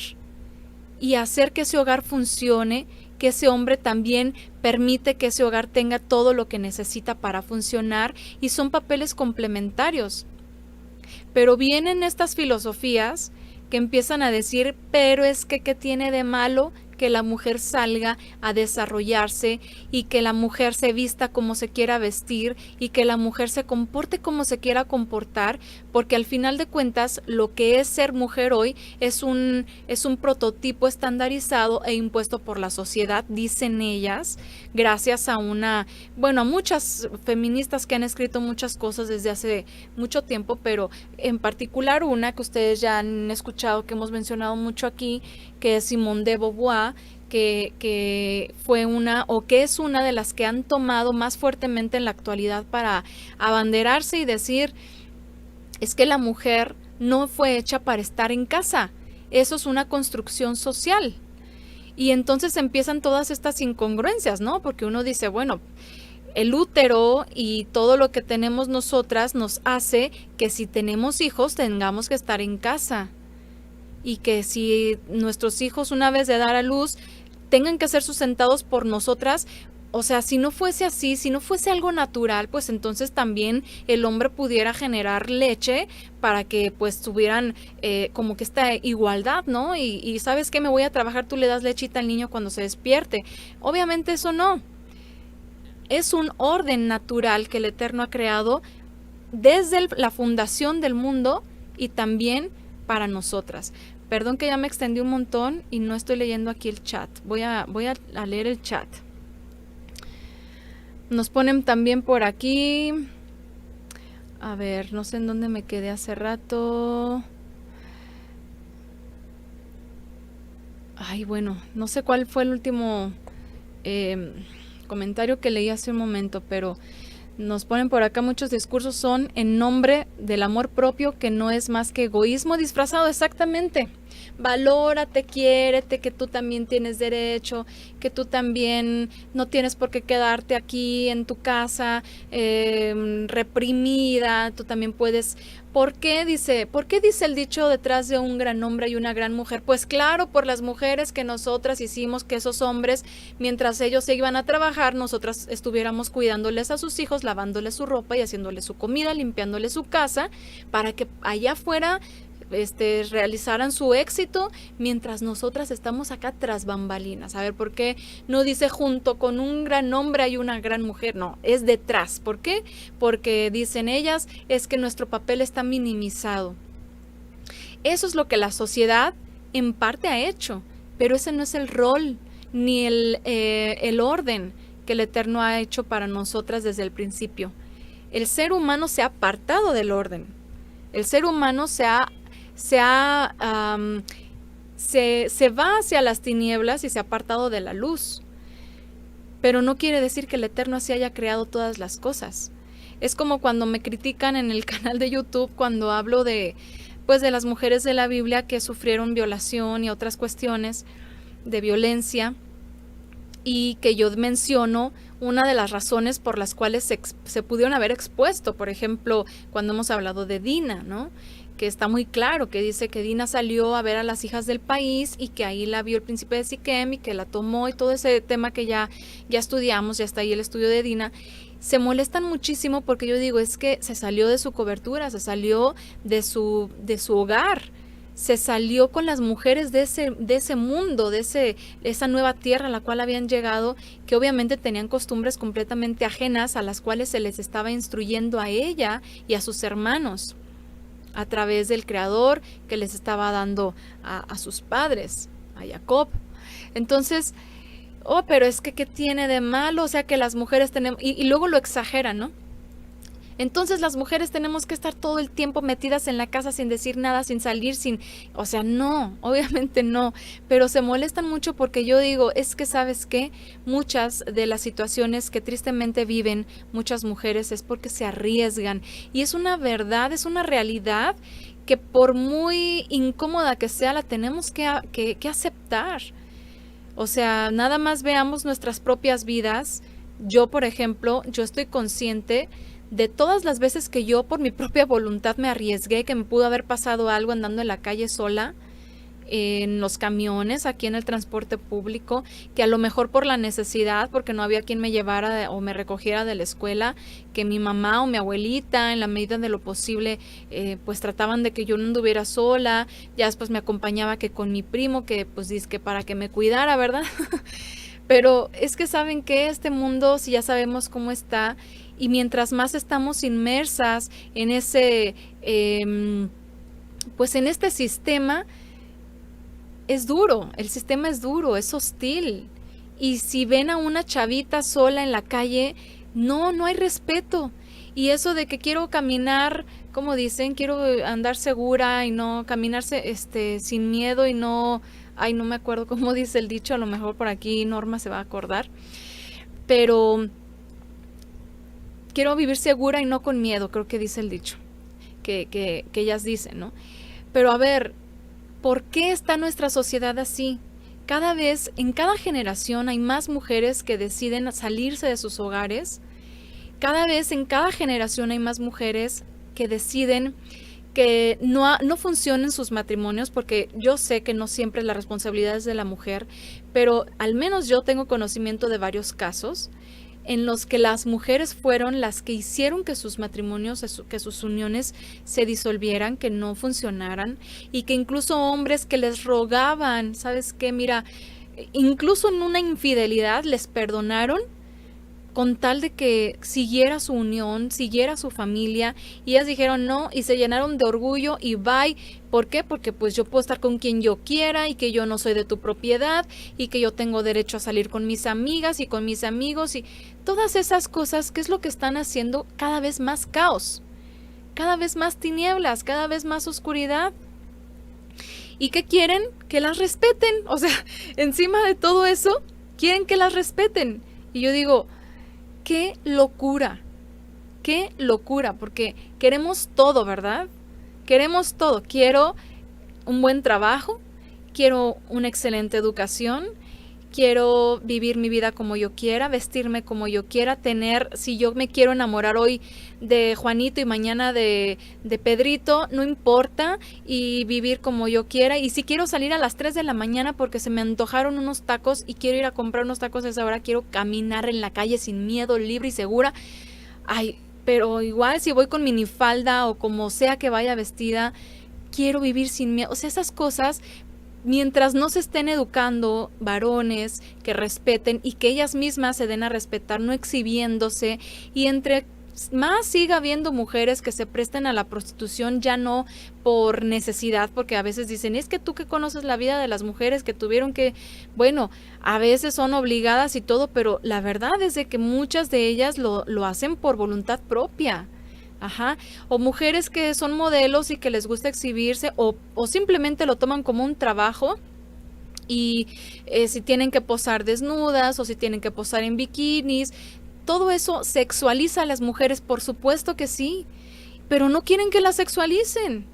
y hacer que ese hogar funcione, que ese hombre también permite que ese hogar tenga todo lo que necesita para funcionar, y son papeles complementarios. Pero vienen estas filosofías que empiezan a decir, pero es que ¿qué tiene de malo que la mujer salga a desarrollarse y que la mujer se vista como se quiera vestir y que la mujer se comporte como se quiera comportar? Porque al final de cuentas lo que es ser mujer hoy es un prototipo estandarizado e impuesto por la sociedad, dicen ellas, gracias a a muchas feministas que han escrito muchas cosas desde hace mucho tiempo, pero en particular una que ustedes ya han escuchado, que hemos mencionado mucho aquí, que es Simone de Beauvoir, que fue que es una de las que han tomado más fuertemente en la actualidad para abanderarse y decir, es que la mujer no fue hecha para estar en casa, eso es una construcción social. Y entonces empiezan todas estas incongruencias, ¿no? Porque uno dice, bueno, el útero y todo lo que tenemos nosotras nos hace que si tenemos hijos tengamos que estar en casa. Y que si nuestros hijos, una vez de dar a luz, tengan que ser sustentados por nosotras. O sea, si no fuese así, si no fuese algo natural, pues entonces también el hombre pudiera generar leche para que pues tuvieran como que esta igualdad, ¿no? Y ¿sabes qué? Me voy a trabajar, tú le das lechita al niño cuando se despierte. Obviamente eso no. Es un orden natural que el Eterno ha creado desde la fundación del mundo y también para nosotras. Perdón que ya me extendí un montón y no estoy leyendo aquí el chat. Voy a leer el chat. Nos ponen también por aquí. A ver, no sé en dónde me quedé hace rato. Ay, bueno, no sé cuál fue el último comentario que leí hace un momento, pero nos ponen por acá, muchos discursos son en nombre del amor propio, que no es más que egoísmo disfrazado. Exactamente. Valórate, quiérete, que tú también tienes derecho, que tú también no tienes por qué quedarte aquí en tu casa reprimida, tú también puedes. ¿Por qué dice el dicho detrás de un gran hombre y una gran mujer? Pues claro, por las mujeres que nosotras hicimos que esos hombres, mientras ellos se iban a trabajar, nosotras estuviéramos cuidándoles a sus hijos, lavándoles su ropa y haciéndoles su comida, limpiándoles su casa, para que allá afuera realizaran su éxito, mientras nosotras estamos acá tras bambalinas. A ver, ¿por qué no dice junto con un gran hombre y una gran mujer? No, es detrás. ¿Por qué? Porque dicen ellas, es que nuestro papel está minimizado. Eso es lo que la sociedad en parte ha hecho, pero ese no es el rol ni el orden que el Eterno ha hecho para nosotras desde el principio. El ser humano se ha apartado del orden. El ser humano se va hacia las tinieblas y se ha apartado de la luz. Pero no quiere decir que el Eterno así haya creado todas las cosas. Es como cuando me critican en el canal de YouTube cuando hablo de las mujeres de la Biblia que sufrieron violación y otras cuestiones de violencia, y que yo menciono una de las razones por las cuales se pudieron haber expuesto. Por ejemplo, cuando hemos hablado de Dina, ¿no? que está muy claro, que dice que Dina salió a ver a las hijas del país y que ahí la vio el príncipe de Siquem y que la tomó y todo ese tema que ya estudiamos, ya está ahí el estudio de Dina. Se molestan muchísimo porque yo digo, es que se salió de su cobertura, se salió de su hogar, se salió con las mujeres de ese mundo, de esa nueva tierra a la cual habían llegado, que obviamente tenían costumbres completamente ajenas a las cuales se les estaba instruyendo a ella y a sus hermanos a través del Creador que les estaba dando a sus padres, a Jacob. Entonces, pero es que ¿qué tiene de malo? O sea, que las mujeres tenemos, y luego lo exageran, ¿no? Entonces las mujeres tenemos que estar todo el tiempo metidas en la casa sin decir nada, sin salir, o sea, no, obviamente no, pero se molestan mucho porque yo digo, es que ¿sabes qué? Muchas de las situaciones que tristemente viven muchas mujeres es porque se arriesgan, y es una verdad, es una realidad que por muy incómoda que sea, la tenemos que aceptar. O sea, nada más veamos nuestras propias vidas. Yo, por ejemplo, yo estoy consciente de todas las veces que yo por mi propia voluntad me arriesgué, que me pudo haber pasado algo andando en la calle sola, en los camiones, aquí en el transporte público, que a lo mejor por la necesidad, porque no había quien me llevara o me recogiera de la escuela, que mi mamá o mi abuelita, en la medida de lo posible, pues trataban de que yo no anduviera sola. Ya después me acompañaba que con mi primo, que pues dice que para que me cuidara, ¿verdad? Pero es que saben que este mundo, si ya sabemos cómo está, y mientras más estamos inmersas en pues en este sistema, es duro, el sistema es duro, es hostil. Y si ven a una chavita sola en la calle, no hay respeto. Y eso de que quiero caminar, como dicen, quiero andar segura y no caminarse sin miedo y no me acuerdo cómo dice el dicho, a lo mejor por aquí Norma se va a acordar. Pero quiero vivir segura y no con miedo, creo que dice el dicho, que ellas dicen, ¿no? Pero a ver, ¿por qué está nuestra sociedad así? Cada vez, en cada generación hay más mujeres que deciden salirse de sus hogares. Cada vez, en cada generación hay más mujeres que deciden que no funcionen sus matrimonios, porque yo sé que no siempre la responsabilidad es de la mujer, pero al menos yo tengo conocimiento de varios casos en los que las mujeres fueron las que hicieron que sus matrimonios, que sus uniones se disolvieran, que no funcionaran, y que incluso hombres que les rogaban, ¿sabes qué? Mira, incluso en una infidelidad les perdonaron con tal de que siguiera su unión, siguiera su familia, y ellas dijeron no, y se llenaron de orgullo y bye. ¿Por qué? Porque pues yo puedo estar con quien yo quiera, y que yo no soy de tu propiedad, y que yo tengo derecho a salir con mis amigas y con mis amigos, y todas esas cosas, ¿qué es lo que están haciendo? Cada vez más caos, cada vez más tinieblas, cada vez más oscuridad. ¿Y qué quieren? Que las respeten. O sea, encima de todo eso, quieren que las respeten. Y yo digo, qué locura, porque queremos todo, ¿verdad? Queremos todo. Quiero un buen trabajo, quiero una excelente educación, quiero vivir mi vida como yo quiera, vestirme como yo quiera, si yo me quiero enamorar hoy de Juanito y mañana de Pedrito, no importa, y vivir como yo quiera. Y si quiero salir a las 3 de la mañana porque se me antojaron unos tacos y quiero ir a comprar unos tacos a esa hora, quiero caminar en la calle sin miedo, libre y segura. Ay, pero igual si voy con minifalda o como sea que vaya vestida, quiero vivir sin miedo. O sea, esas cosas, mientras no se estén educando varones que respeten y que ellas mismas se den a respetar, no exhibiéndose, y entre más siga habiendo mujeres que se presten a la prostitución, ya no por necesidad, porque a veces dicen, es que tú que conoces la vida de las mujeres que tuvieron que, bueno, a veces son obligadas y todo, pero la verdad es de que muchas de ellas lo hacen por voluntad propia. Ajá, o mujeres que son modelos y que les gusta exhibirse, o simplemente lo toman como un trabajo, y si tienen que posar desnudas o si tienen que posar en bikinis, todo eso sexualiza a las mujeres, por supuesto que sí, pero no quieren que las sexualicen.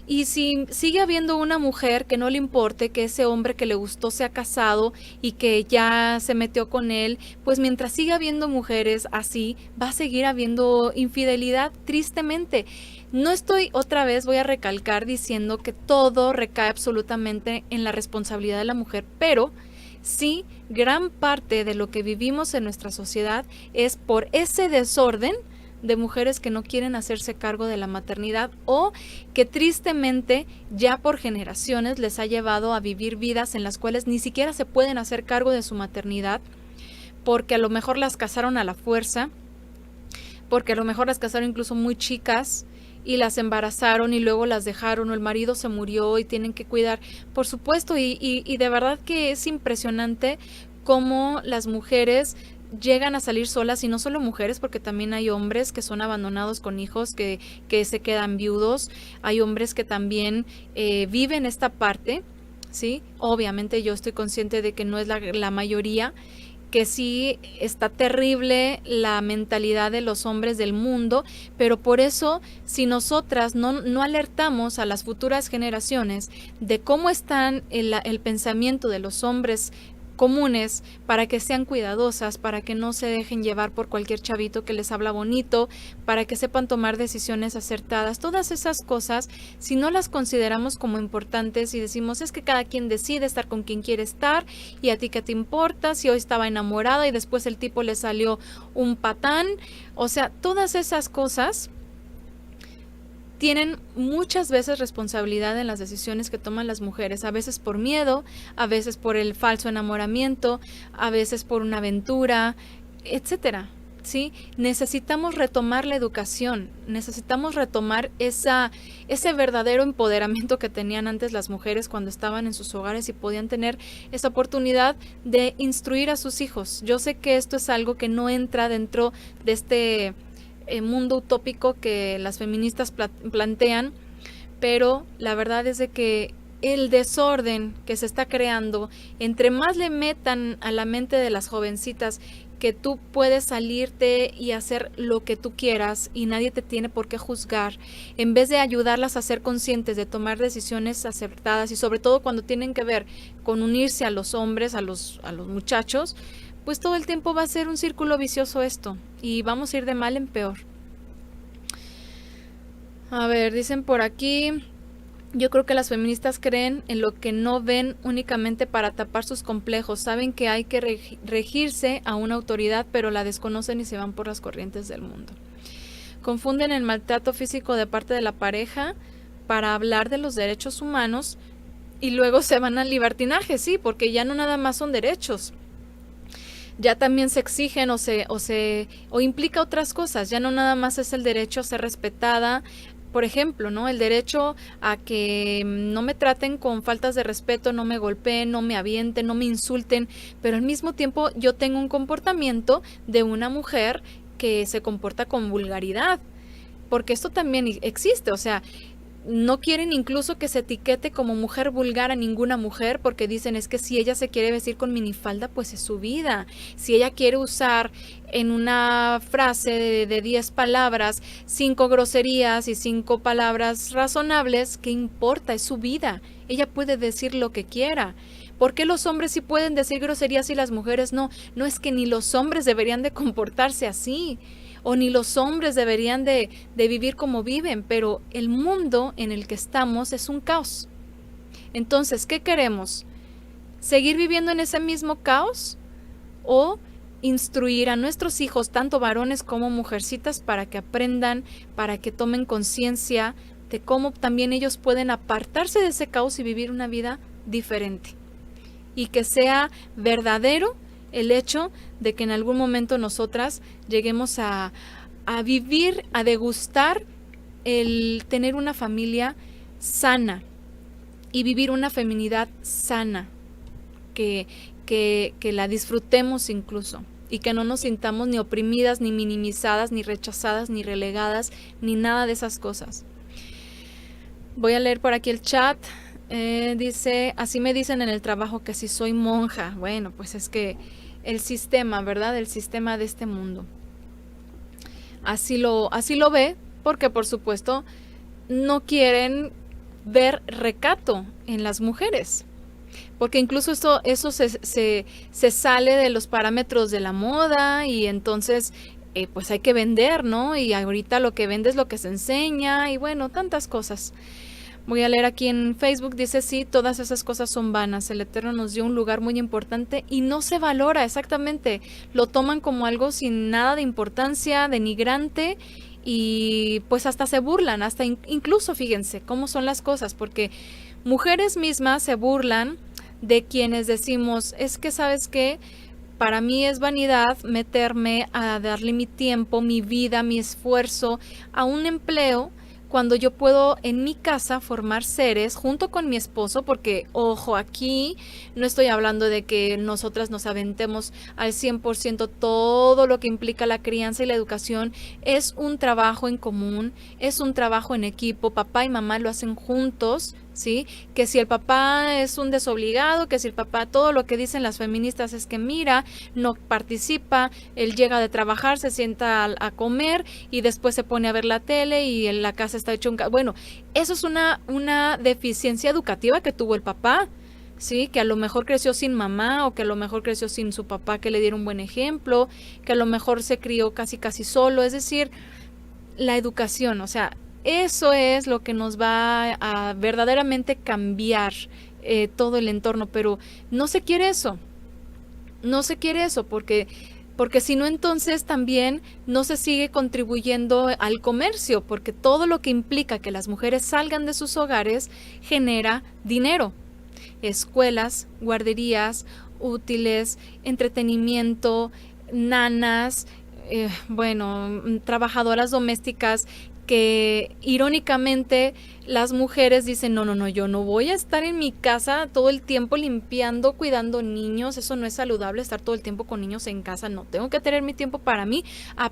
Y si sigue habiendo una mujer que no le importe que ese hombre que le gustó se ha casado y que ya se metió con él, pues mientras siga habiendo mujeres así, va a seguir habiendo infidelidad, tristemente. No estoy, otra vez voy a recalcar diciendo que todo recae absolutamente en la responsabilidad de la mujer, pero sí, gran parte de lo que vivimos en nuestra sociedad es por ese desorden de mujeres que no quieren hacerse cargo de la maternidad o que tristemente ya por generaciones les ha llevado a vivir vidas en las cuales ni siquiera se pueden hacer cargo de su maternidad porque a lo mejor las casaron a la fuerza, porque a lo mejor las casaron incluso muy chicas y las embarazaron y luego las dejaron o el marido se murió y tienen que cuidar, por supuesto, y de verdad que es impresionante cómo las mujeres llegan a salir solas, y no solo mujeres, porque también hay hombres que son abandonados con hijos, que se quedan viudos, hay hombres que también viven esta parte, ¿sí? Obviamente yo estoy consciente de que no es la mayoría, que sí está terrible la mentalidad de los hombres del mundo, pero por eso si nosotras no alertamos a las futuras generaciones de cómo están el pensamiento de los hombres comunes para que sean cuidadosas, para que no se dejen llevar por cualquier chavito que les habla bonito, para que sepan tomar decisiones acertadas, todas esas cosas, si no las consideramos como importantes y decimos es que cada quien decide estar con quien quiere estar y a ti qué te importa, si hoy estaba enamorada y después el tipo le salió un patán, o sea, todas esas cosas tienen muchas veces responsabilidad en las decisiones que toman las mujeres, a veces por miedo, a veces por el falso enamoramiento, a veces por una aventura, etcétera, ¿sí? Necesitamos retomar la educación, necesitamos retomar ese verdadero empoderamiento que tenían antes las mujeres cuando estaban en sus hogares y podían tener esa oportunidad de instruir a sus hijos. Yo sé que esto es algo que no entra dentro de este mundo utópico que las feministas plantean, pero la verdad es de que el desorden que se está creando, entre más le metan a la mente de las jovencitas que tú puedes salirte y hacer lo que tú quieras y nadie te tiene por qué juzgar, en vez de ayudarlas a ser conscientes de tomar decisiones acertadas y sobre todo cuando tienen que ver con unirse a los hombres, a los muchachos, pues todo el tiempo va a ser un círculo vicioso esto y vamos a ir de mal en peor. A ver, dicen por aquí, yo creo que las feministas creen en lo que no ven únicamente para tapar sus complejos, saben que hay que regirse a una autoridad, pero la desconocen y se van por las corrientes del mundo. Confunden el maltrato físico de parte de la pareja para hablar de los derechos humanos y luego se van al libertinaje, sí, porque ya no nada más son derechos. Ya también se exigen o implica otras cosas, ya no nada más es el derecho a ser respetada, por ejemplo, ¿no? El derecho a que no me traten con faltas de respeto, no me golpeen, no me avienten, no me insulten, pero al mismo tiempo yo tengo un comportamiento de una mujer que se comporta con vulgaridad, porque esto también existe, o sea, no quieren incluso que se etiquete como mujer vulgar a ninguna mujer porque dicen es que si ella se quiere vestir con minifalda pues es su vida, si ella quiere usar en una frase de 10 palabras 5 groserías y 5 palabras razonables, ¿qué importa? Es su vida, ella puede decir lo que quiera. ¿Por qué los hombres sí pueden decir groserías y las mujeres no? No es que ni los hombres deberían de comportarse así o ni los hombres deberían de vivir como viven, pero el mundo en el que estamos es un caos. Entonces, ¿qué queremos? ¿Seguir viviendo en ese mismo caos? ¿O instruir a nuestros hijos, tanto varones como mujercitas, para que aprendan, para que tomen conciencia de cómo también ellos pueden apartarse de ese caos y vivir una vida diferente? Y que sea verdadero el hecho de que en algún momento nosotras lleguemos a vivir, a degustar el tener una familia sana y vivir una feminidad sana, que la disfrutemos incluso y que no nos sintamos ni oprimidas, ni minimizadas, ni rechazadas, ni relegadas, ni nada de esas cosas. Voy a leer por aquí el chat. Dice, así me dicen en el trabajo que si soy monja. Bueno, pues es que el sistema, ¿verdad? El sistema de este mundo. Así lo ve, porque por supuesto no quieren ver recato en las mujeres. Porque incluso eso se sale de los parámetros de la moda y entonces pues hay que vender, ¿no? Y ahorita lo que vende es lo que se enseña y bueno, tantas cosas. Voy a leer aquí en Facebook, dice, sí, todas esas cosas son vanas. El Eterno nos dio un lugar muy importante y no se valora, exactamente. Lo toman como algo sin nada de importancia, denigrante y pues hasta se burlan, hasta incluso fíjense cómo son las cosas, porque mujeres mismas se burlan de quienes decimos, es que sabes qué, para mí es vanidad meterme a darle mi tiempo, mi vida, mi esfuerzo a un empleo cuando yo puedo en mi casa formar seres junto con mi esposo, porque ojo, aquí no estoy hablando de que nosotras nos aventemos al 100% todo lo que implica la crianza y la educación, es un trabajo en común, es un trabajo en equipo, papá y mamá lo hacen juntos, ¿sí? Que si el papá es un desobligado, que si el papá, todo lo que dicen las feministas es que mira, no participa, él llega de trabajar, se sienta a comer y después se pone a ver la tele y en la casa está hecho un... Bueno, eso es una deficiencia educativa que tuvo el papá, ¿sí? Que a lo mejor creció sin mamá o que a lo mejor creció sin su papá que le diera un buen ejemplo, que a lo mejor se crió casi solo, es decir, la educación, o sea, eso es lo que nos va a verdaderamente cambiar todo el entorno, pero no se quiere eso, no se quiere eso porque si no entonces también no se sigue contribuyendo al comercio, porque todo lo que implica que las mujeres salgan de sus hogares genera dinero, escuelas, guarderías, útiles, entretenimiento, nanas, bueno, trabajadoras domésticas que irónicamente las mujeres dicen, no, yo no voy a estar en mi casa todo el tiempo limpiando, cuidando niños, eso no es saludable estar todo el tiempo con niños en casa, no, tengo que tener mi tiempo para mí,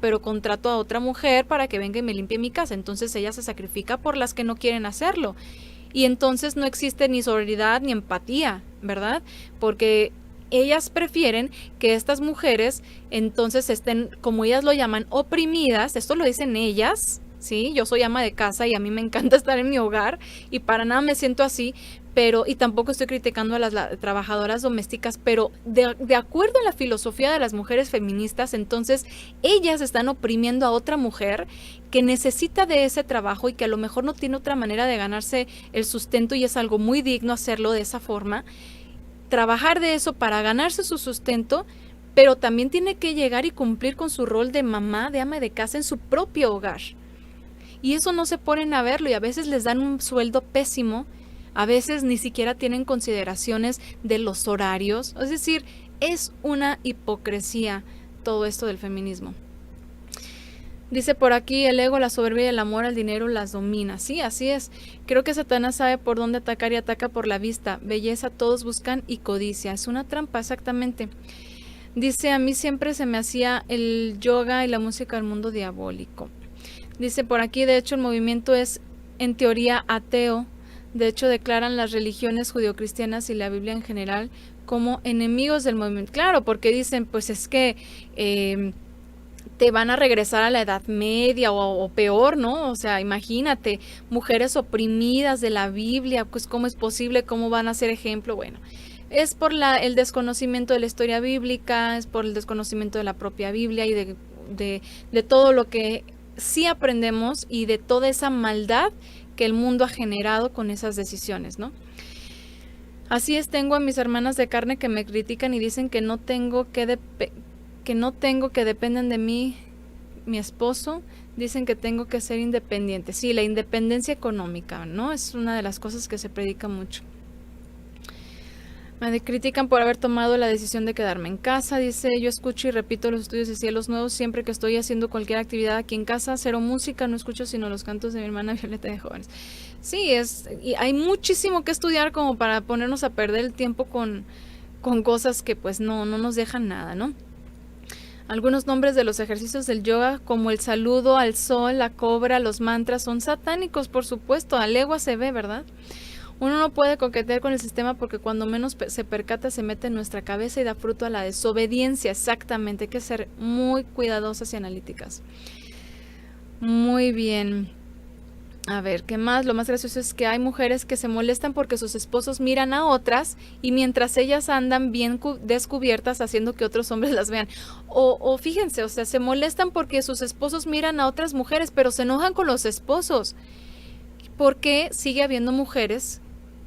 pero contrato a otra mujer para que venga y me limpie mi casa, entonces ella se sacrifica por las que no quieren hacerlo. Y entonces no existe ni sororidad ni empatía, ¿verdad? Porque ellas prefieren que estas mujeres entonces estén, como ellas lo llaman, oprimidas, esto lo dicen ellas, ¿sí? Yo soy ama de casa y a mí me encanta estar en mi hogar y para nada me siento así, pero, y tampoco estoy criticando a las trabajadoras domésticas, pero de acuerdo a la filosofía de las mujeres feministas, entonces ellas están oprimiendo a otra mujer que necesita de ese trabajo y que a lo mejor no tiene otra manera de ganarse el sustento y es algo muy digno hacerlo de esa forma, trabajar de eso para ganarse su sustento, pero también tiene que llegar y cumplir con su rol de mamá, de ama de casa en su propio hogar. Y eso no se ponen a verlo y a veces les dan un sueldo pésimo, a veces ni siquiera tienen consideraciones de los horarios. Es decir, es una hipocresía todo esto del feminismo. Dice por aquí, el ego, la soberbia y el amor al dinero las domina. Sí, así es. Creo que Satanás sabe por dónde atacar y ataca por la vista. Belleza todos buscan y codicia. Es una trampa, exactamente. Dice, a mí siempre se me hacía el yoga y la música del mundo diabólico. Dice por aquí, de hecho el movimiento es en teoría ateo, de hecho declaran las religiones judeocristianas y la Biblia en general como enemigos del movimiento. Claro, porque dicen, pues es que te van a regresar a la Edad Media o peor, ¿no? O sea, imagínate, mujeres oprimidas de la Biblia, pues cómo es posible, cómo van a ser ejemplo, bueno. Es por el desconocimiento de la historia bíblica, es por el desconocimiento de la propia Biblia y de todo lo que sí aprendemos y de toda esa maldad que el mundo ha generado con esas decisiones, ¿no? Así es, tengo a mis hermanas de carne que me critican y dicen que no tengo que dependen de mí, mi esposo, dicen que tengo que ser independiente. Sí, la independencia económica, ¿no? Es una de las cosas que se predica mucho. Me critican por haber tomado la decisión de quedarme en casa. Dice, yo escucho y repito los estudios de Cielos Nuevos siempre que estoy haciendo cualquier actividad aquí en casa. Cero música, no escucho sino los cantos de mi hermana Violeta de Jóvenes. Sí, y hay muchísimo que estudiar como para ponernos a perder el tiempo con cosas que pues no nos dejan nada, ¿no? Algunos nombres de los ejercicios del yoga, como el saludo al sol, la cobra, los mantras, son satánicos, por supuesto. A legua se ve, ¿verdad? Uno no puede coquetear con el sistema porque cuando menos se percata se mete en nuestra cabeza y da fruto a la desobediencia. Exactamente, hay que ser muy cuidadosas y analíticas. Muy bien. A ver, ¿qué más? Lo más gracioso es que hay mujeres que se molestan porque sus esposos miran a otras y mientras ellas andan bien descubiertas haciendo que otros hombres las vean. O fíjense, o sea, se molestan porque sus esposos miran a otras mujeres, pero se enojan con los esposos. Porque sigue habiendo mujeres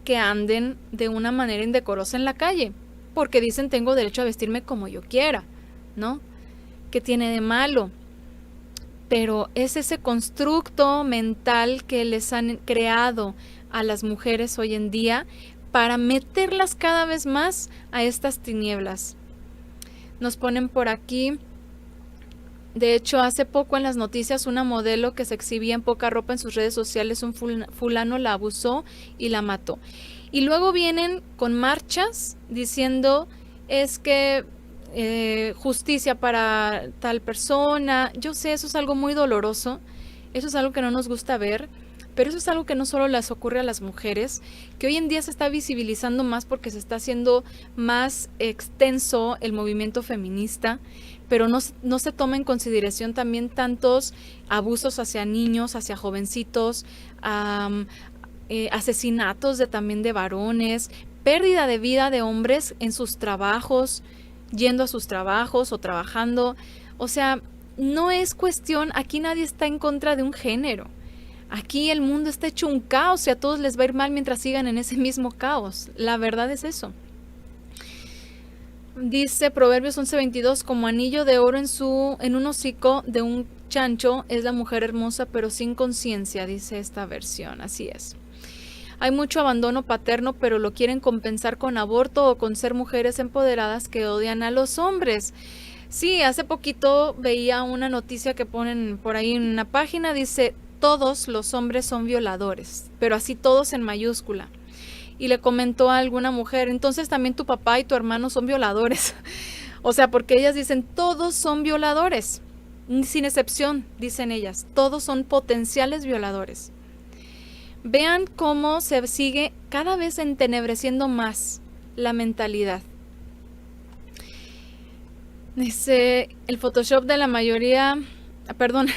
que anden de una manera indecorosa en la calle. Porque dicen tengo derecho a vestirme como yo quiera, ¿no? ¿Qué tiene de malo? Pero es ese constructo mental que les han creado a las mujeres hoy en día para meterlas cada vez más a estas tinieblas. Nos ponen por aquí, de hecho hace poco en las noticias una modelo que se exhibía en poca ropa en sus redes sociales, un fulano la abusó y la mató. Y luego vienen con marchas diciendo es que justicia para tal persona. Yo sé, eso es algo muy doloroso, eso es algo que no nos gusta ver, pero eso es algo que no solo les ocurre a las mujeres, que hoy en día se está visibilizando más porque se está haciendo más extenso el movimiento feminista, pero no se toma en consideración también tantos abusos hacia niños, hacia jovencitos, asesinatos también de varones, pérdida de vida de hombres en sus trabajos, yendo a sus trabajos o trabajando. O sea, no es cuestión, aquí nadie está en contra de un género. Aquí el mundo está hecho un caos y a todos les va a ir mal mientras sigan en ese mismo caos. La verdad es eso. Dice Proverbios 11:22, como anillo de oro en un hocico de un chancho es la mujer hermosa pero sin conciencia, dice esta versión. Así es. Hay mucho abandono paterno, pero lo quieren compensar con aborto o con ser mujeres empoderadas que odian a los hombres. Sí, hace poquito veía una noticia que ponen por ahí en una página, dice, todos los hombres son violadores, pero así todos en mayúscula. Y le comentó a alguna mujer, entonces también tu papá y tu hermano son violadores. O sea, porque ellas dicen, todos son violadores, sin excepción, dicen ellas, todos son potenciales violadores. Vean cómo se sigue cada vez entenebreciendo más la mentalidad. Dice el Photoshop de la mayoría, perdón,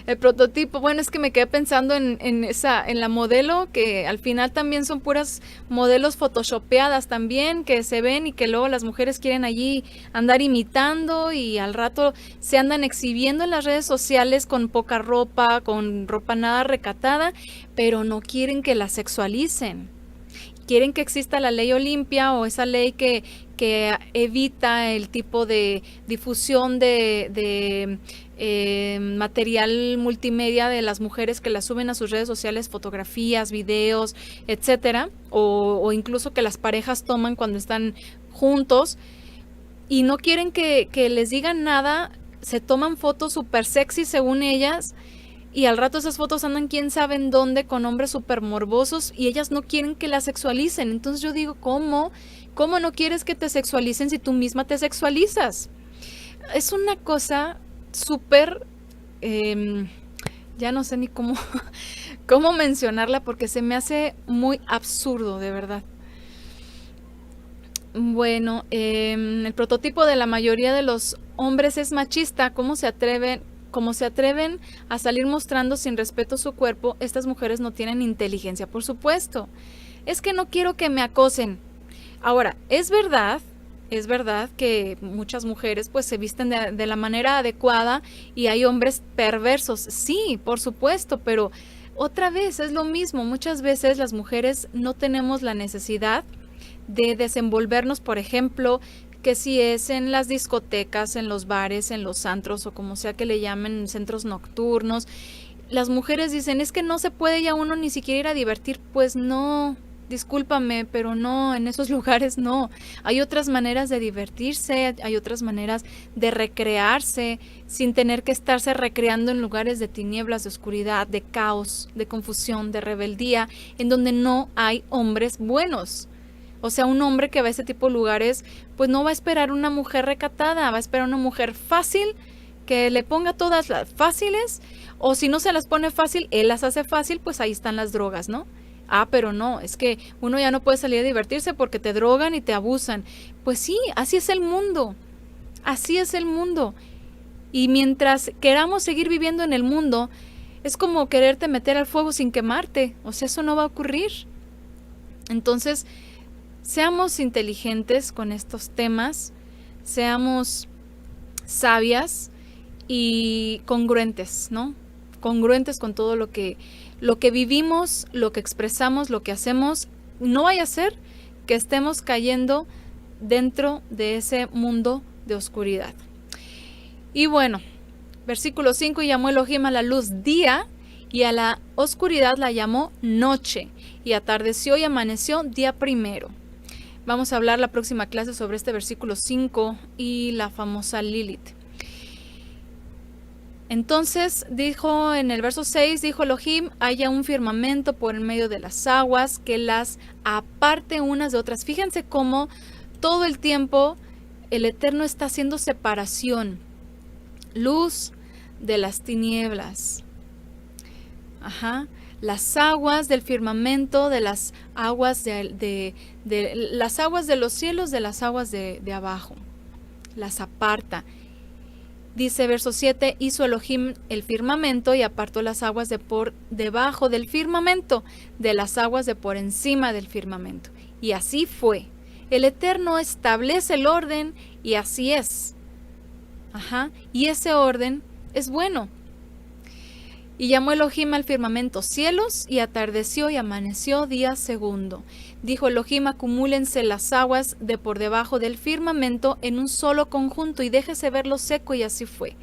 el prototipo. Bueno, es que me quedé pensando en la modelo, que al final también son puras modelos photoshopeadas también, que se ven y que luego las mujeres quieren allí andar imitando y al rato se andan exhibiendo en las redes sociales con poca ropa, con ropa nada recatada, pero no quieren que la sexualicen. Quieren que exista la ley Olimpia o esa ley que evita el tipo de difusión de material multimedia de las mujeres que las suben a sus redes sociales, fotografías, videos, etcétera, o incluso que las parejas toman cuando están juntos y no quieren que les digan nada, se toman fotos súper sexy según ellas. Y al rato esas fotos andan quién sabe en dónde con hombres súper morbosos y ellas no quieren que la sexualicen. Entonces yo digo, ¿cómo no quieres que te sexualicen si tú misma te sexualizas? Es una cosa súper, ya no sé ni cómo mencionarla porque se me hace muy absurdo, de verdad. Bueno, el prototipo de la mayoría de los hombres es machista. Como se atreven a salir mostrando sin respeto su cuerpo, estas mujeres no tienen inteligencia, por supuesto. Es que no quiero que me acosen. Ahora, es verdad que muchas mujeres pues se visten de la manera adecuada y hay hombres perversos. Sí, por supuesto, pero otra vez es lo mismo. Muchas veces las mujeres no tenemos la necesidad de desenvolvernos, por ejemplo, que si es en las discotecas, en los bares, en los antros o como sea que le llamen, centros nocturnos. Las mujeres dicen, es que no se puede ya uno ni siquiera ir a divertir. Pues no, discúlpame, pero no, en esos lugares no. Hay otras maneras de divertirse, hay otras maneras de recrearse sin tener que estarse recreando en lugares de tinieblas, de oscuridad, de caos, de confusión, de rebeldía, en donde no hay hombres buenos. O sea, un hombre que va a ese tipo de lugares, pues no va a esperar una mujer recatada, va a esperar una mujer fácil, que le ponga todas las fáciles, o si no se las pone fácil, él las hace fácil, pues ahí están las drogas, ¿no? Ah, pero no, es que uno ya no puede salir a divertirse porque te drogan y te abusan. Pues sí, así es el mundo, así es el mundo. Y mientras queramos seguir viviendo en el mundo, Es como quererte meter al fuego sin quemarte, o sea, eso no va a ocurrir. Entonces, seamos inteligentes con estos temas, seamos sabias y congruentes, ¿no? Congruentes con todo lo que vivimos, lo que expresamos, lo que hacemos. No vaya a ser que estemos cayendo dentro de ese mundo de oscuridad. Y bueno, versículo 5, y llamó Elohim a la luz día, y a la oscuridad la llamó noche, y atardeció y amaneció día primero. Vamos a hablar la próxima clase sobre este versículo 5 y la famosa Lilith. Entonces dijo en el verso 6, dijo Elohim, haya un firmamento por en medio de las aguas, que las aparte unas de otras. Fíjense cómo todo el tiempo el Eterno está haciendo separación. Luz de las tinieblas. Las aguas del firmamento, de las aguas de las aguas de los cielos, de las aguas de abajo. Las aparta. Dice verso 7, hizo Elohim el firmamento y apartó las aguas de por debajo del firmamento, de las aguas de por encima del firmamento. Y así fue. El Eterno establece el orden y así es. Y ese orden es bueno. Y llamó Elohim al firmamento cielos, y atardeció y amaneció día segundo. Dijo Elohim, acumúlense las aguas de por debajo del firmamento en un solo conjunto, y déjese ver lo seco, y así fue.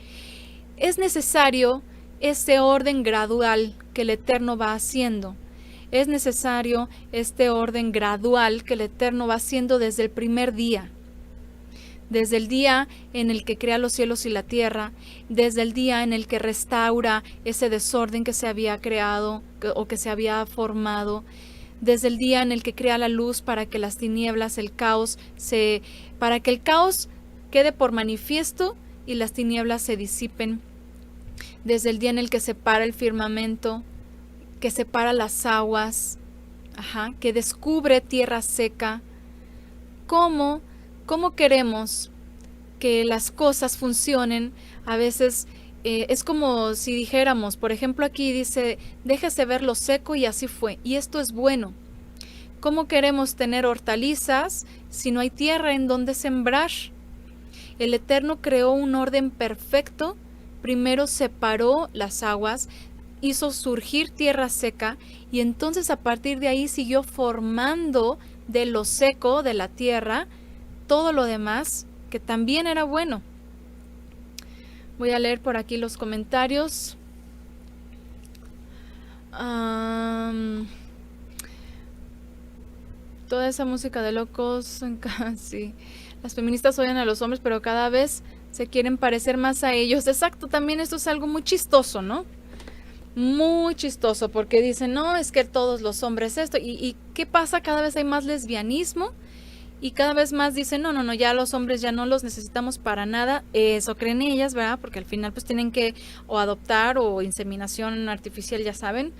Es necesario ese orden gradual que el Eterno va haciendo. Es necesario este orden gradual que el Eterno va haciendo desde el primer día. Desde el día en el que crea los cielos y la tierra, desde el día en el que restaura ese desorden que se había creado o que se había formado, desde el día en el que crea la luz para que las tinieblas, el caos, para que el caos quede por manifiesto y las tinieblas se disipen, desde el día en el que separa el firmamento, que separa las aguas, que descubre tierra seca. ¿Cómo queremos que las cosas funcionen? A veces es como si dijéramos, por ejemplo aquí dice, déjese ver lo seco, y así fue, y esto es bueno. ¿Cómo queremos tener hortalizas si no hay tierra en donde sembrar? El Eterno creó un orden perfecto, primero separó las aguas, hizo surgir tierra seca, y entonces a partir de ahí siguió formando de lo seco de la tierra todo lo demás, que también era bueno. Voy a leer por aquí los comentarios. Toda esa música de locos, sí. Las feministas odian a los hombres, pero cada vez se quieren parecer más a ellos. Exacto, también esto es algo muy chistoso, ¿no? Muy chistoso, porque dicen, no, es que todos los hombres esto. ¿Y qué pasa? Cada vez hay más lesbianismo. Y cada vez más dicen, no, ya los hombres ya no los necesitamos para nada. Eso creen ellas, ¿verdad? Porque al final pues tienen que o adoptar o inseminación artificial, ya saben.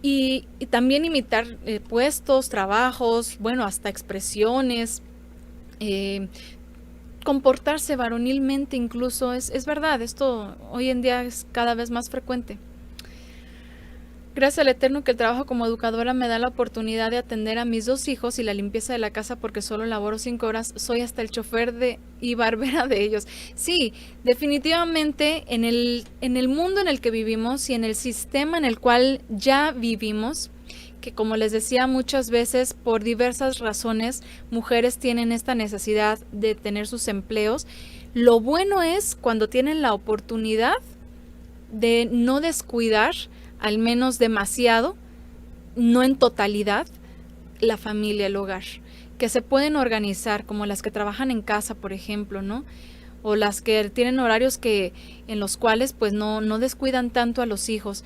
Y también imitar puestos, trabajos, bueno, hasta expresiones, comportarse varonilmente incluso. Es verdad, esto hoy en día es cada vez más frecuente. Gracias al Eterno que el trabajo como educadora me da la oportunidad de atender a mis 2 hijos y la limpieza de la casa, porque solo laboro 5 horas, soy hasta el chofer y barbera de ellos. Sí, definitivamente en el mundo en el que vivimos y en el sistema en el cual ya vivimos, que como les decía muchas veces, por diversas razones, mujeres tienen esta necesidad de tener sus empleos. Lo bueno es cuando tienen la oportunidad de no descuidar, al menos demasiado, no en totalidad, la familia, el hogar, que se pueden organizar, como las que trabajan en casa, por ejemplo, ¿no? O las que tienen horarios en los cuales pues no descuidan tanto a los hijos,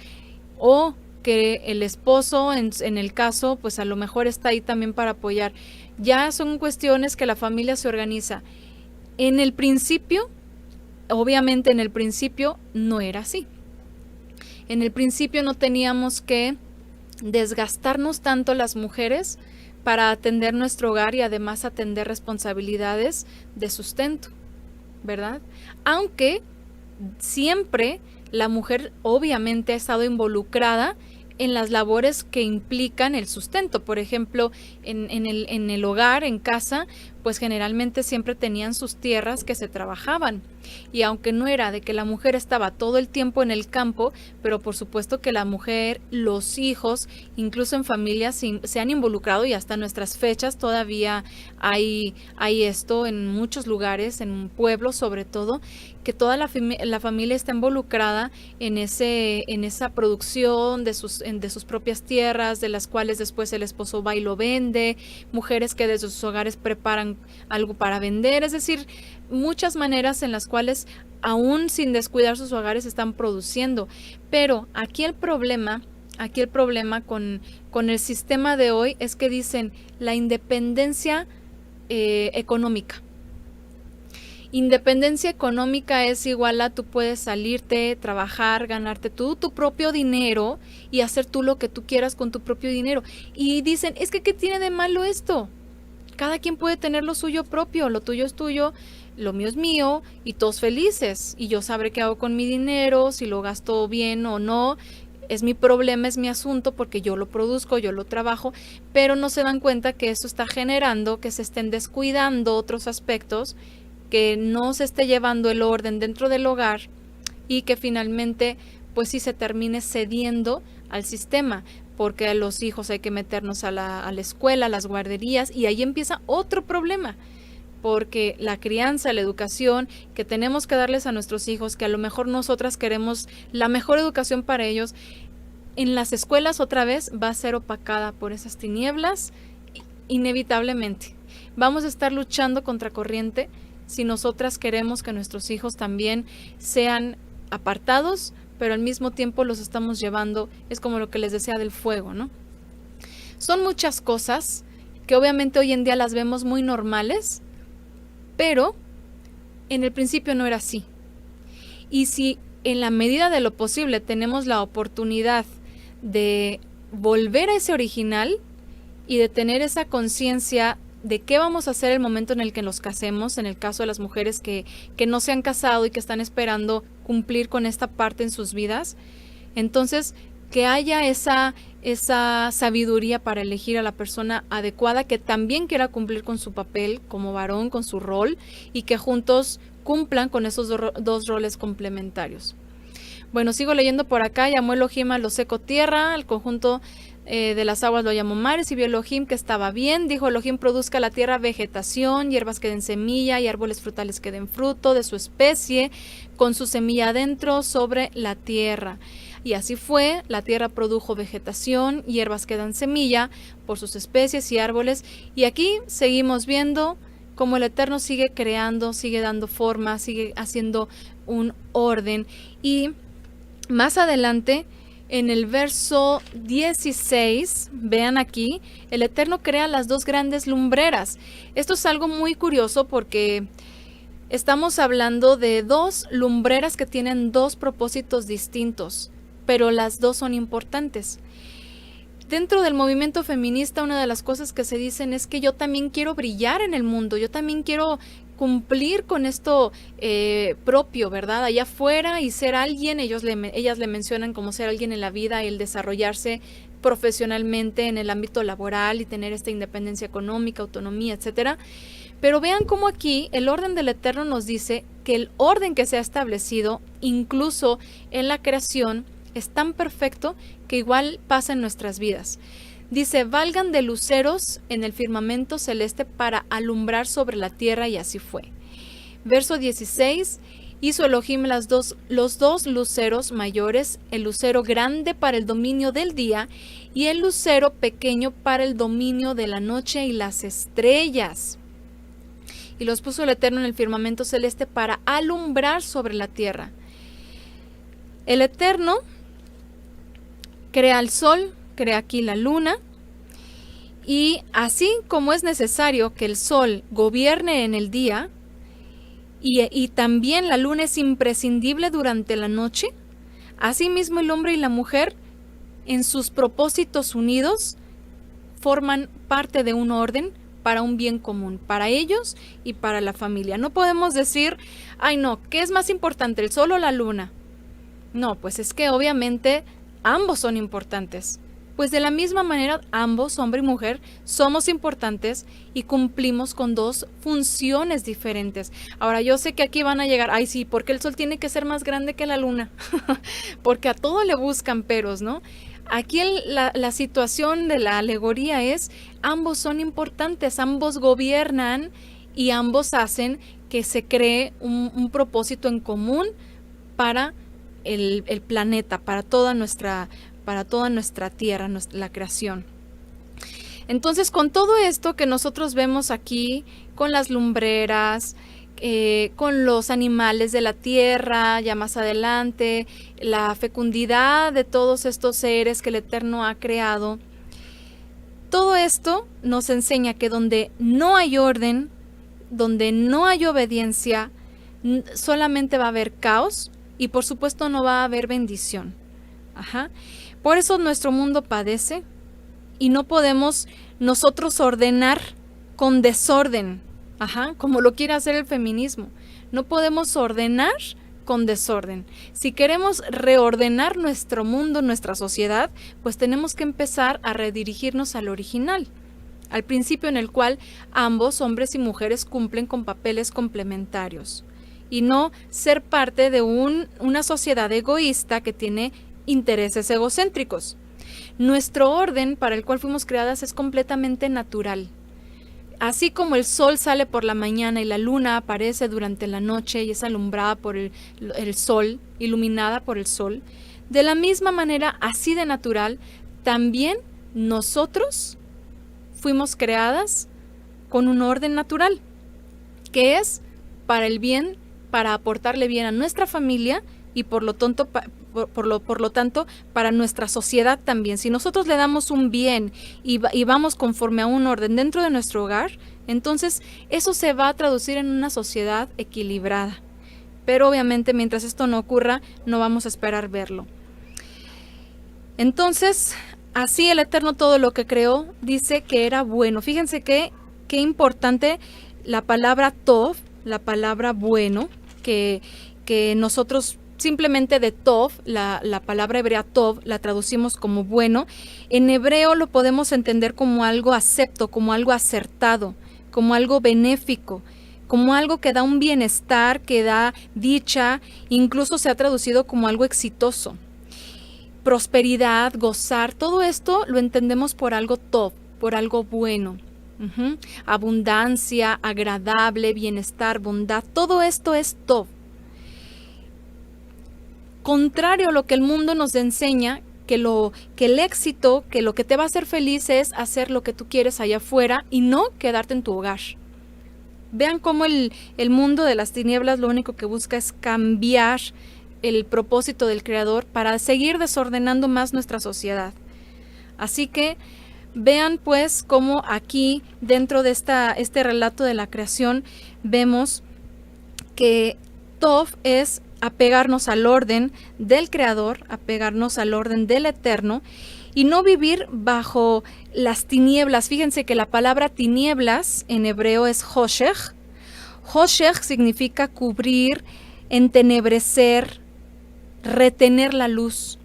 o que el esposo en el caso pues a lo mejor está ahí también para apoyar. Ya son cuestiones que la familia se organiza. En el principio, obviamente en el principio no era así. En el principio no teníamos que desgastarnos tanto las mujeres para atender nuestro hogar y además atender responsabilidades de sustento, ¿verdad? Aunque siempre la mujer obviamente ha estado involucrada en las labores que implican el sustento. Por ejemplo, en el hogar, en casa, pues generalmente siempre tenían sus tierras que se trabajaban. Y aunque no era de que la mujer estaba todo el tiempo en el campo, pero por supuesto que la mujer, los hijos, incluso en familias se han involucrado, y hasta nuestras fechas todavía hay esto en muchos lugares, en pueblos sobre todo, que toda la familia está involucrada en esa producción de sus propias tierras, de las cuales después el esposo va y lo vende, mujeres que desde sus hogares preparan algo para vender, es decir, muchas maneras en las cuales aún sin descuidar sus hogares están produciendo. Pero aquí el problema con el sistema de hoy es que dicen la independencia económica. Independencia económica es igual a tú puedes salirte, trabajar, ganarte tú tu propio dinero y hacer tú lo que tú quieras con tu propio dinero. Y dicen, es que ¿qué tiene de malo esto? Cada quien puede tener lo suyo propio, lo tuyo es tuyo, lo mío es mío y todos felices. Y yo sabré qué hago con mi dinero, si lo gasto bien o no. Es mi problema, es mi asunto porque yo lo produzco, yo lo trabajo, pero no se dan cuenta que esto está generando que se estén descuidando otros aspectos, que no se esté llevando el orden dentro del hogar y que finalmente pues sí se termine cediendo al sistema, porque a los hijos hay que meternos a la escuela, a las guarderías, y ahí empieza otro problema, porque la crianza, la educación que tenemos que darles a nuestros hijos, que a lo mejor nosotras queremos la mejor educación para ellos, en las escuelas otra vez va a ser opacada por esas tinieblas, inevitablemente. Vamos a estar luchando contra corriente si nosotras queremos que nuestros hijos también sean apartados, pero al mismo tiempo los estamos llevando, es como lo que les decía del fuego, ¿no? Son muchas cosas que obviamente hoy en día las vemos muy normales, pero en el principio no era así. Y si en la medida de lo posible tenemos la oportunidad de volver a ese original y de tener esa conciencia de qué vamos a hacer el momento en el que nos casemos, en el caso de las mujeres que no se han casado y que están esperando cumplir con esta parte en sus vidas, entonces que haya esa sabiduría para elegir a la persona adecuada que también quiera cumplir con su papel como varón, con su rol, y que juntos cumplan con esos dos roles complementarios. Bueno, sigo leyendo por acá. Llamó Elohim a lo seco tierra, al conjunto de las aguas lo llamó mares, y vio Elohim que estaba bien. Dijo Elohim, produzca la tierra vegetación, hierbas que den semilla y árboles frutales que den fruto de su especie, con su semilla adentro sobre la tierra. Y así fue, la tierra produjo vegetación, hierbas que dan semilla por sus especies y árboles. Y aquí seguimos viendo cómo el Eterno sigue creando, sigue dando forma, sigue haciendo un orden. Y más adelante, en el verso 16, vean aquí, el Eterno crea las dos grandes lumbreras. Esto es algo muy curioso porque estamos hablando de dos lumbreras que tienen dos propósitos distintos, pero las dos son importantes. Dentro del movimiento feminista, una de las cosas que se dicen es que yo también quiero brillar en el mundo, yo también quiero cumplir con esto propio, ¿verdad? Allá afuera y ser alguien, ellas le mencionan como ser alguien en la vida, el desarrollarse profesionalmente en el ámbito laboral y tener esta independencia económica, autonomía, etcétera. Pero vean cómo aquí el orden del Eterno nos dice que el orden que se ha establecido, incluso en la creación, es tan perfecto que igual pasa en nuestras vidas. Dice, valgan de luceros en el firmamento celeste para alumbrar sobre la tierra, y así fue. Verso 16, hizo Elohim los dos luceros mayores, el lucero grande para el dominio del día y el lucero pequeño para el dominio de la noche, y las estrellas. Y los puso el Eterno en el firmamento celeste para alumbrar sobre la tierra. El Eterno crea el sol, crea aquí la luna, y así como es necesario que el sol gobierne en el día, y también la luna es imprescindible durante la noche, asimismo el hombre y la mujer, en sus propósitos unidos, forman parte de un orden para un bien común, para ellos y para la familia. No podemos decir, ay no, ¿qué es más importante, el sol o la luna? No, pues es que obviamente ambos son importantes. Pues de la misma manera, ambos, hombre y mujer, somos importantes y cumplimos con dos funciones diferentes. Ahora, yo sé que aquí van a llegar, ay sí, porque el sol tiene que ser más grande que la luna, porque a todo le buscan peros, ¿no? Aquí la situación de la alegoría es, ambos son importantes, ambos gobiernan y ambos hacen que se cree un propósito en común para el planeta, para toda nuestra tierra, la creación. Entonces, con todo esto que nosotros vemos aquí, con las lumbreras, con los animales de la tierra, ya más adelante, la fecundidad de todos estos seres que el Eterno ha creado, todo esto nos enseña que donde no hay orden, donde no hay obediencia, solamente va a haber caos y por supuesto no va a haber bendición. Ajá. Por eso nuestro mundo padece y no podemos nosotros ordenar con desorden, como lo quiere hacer el feminismo. No podemos ordenar con desorden. Si queremos reordenar nuestro mundo, nuestra sociedad, pues tenemos que empezar a redirigirnos al original, al principio en el cual ambos, hombres y mujeres, cumplen con papeles complementarios y no ser parte de una sociedad egoísta que tiene intereses egocéntricos. Nuestro orden para el cual fuimos creadas es completamente natural. Así como el sol sale por la mañana y la luna aparece durante la noche y es alumbrada por el sol, iluminada por el sol, de la misma manera, así de natural, también nosotros fuimos creadas con un orden natural, que es para el bien, para aportarle bien a nuestra familia y por lo tanto para nuestra sociedad también. Si nosotros le damos un bien y vamos conforme a un orden dentro de nuestro hogar, entonces eso se va a traducir en una sociedad equilibrada. Pero obviamente mientras esto no ocurra, no vamos a esperar verlo. Entonces, así el Eterno todo lo que creó dice que era bueno. Fíjense qué importante la palabra tov, la palabra bueno, que nosotros simplemente de tov, la palabra hebrea tov, la traducimos como bueno. En hebreo lo podemos entender como algo acepto, como algo acertado, como algo benéfico, como algo que da un bienestar, que da dicha, incluso se ha traducido como algo exitoso. Prosperidad, gozar, todo esto lo entendemos por algo tov, por algo bueno. Abundancia, agradable, bienestar, bondad, todo esto es tov. Contrario a lo que el mundo nos enseña, que el éxito, que lo que te va a hacer feliz es hacer lo que tú quieres allá afuera y no quedarte en tu hogar. Vean cómo el mundo de las tinieblas lo único que busca es cambiar el propósito del Creador para seguir desordenando más nuestra sociedad. Así que vean pues cómo aquí dentro de este relato de la creación vemos que Tov es apegarnos al orden del Creador, apegarnos al orden del Eterno y no vivir bajo las tinieblas. Fíjense que la palabra tinieblas en hebreo es hoshech. Hoshech significa cubrir, entenebrecer, retener la luz.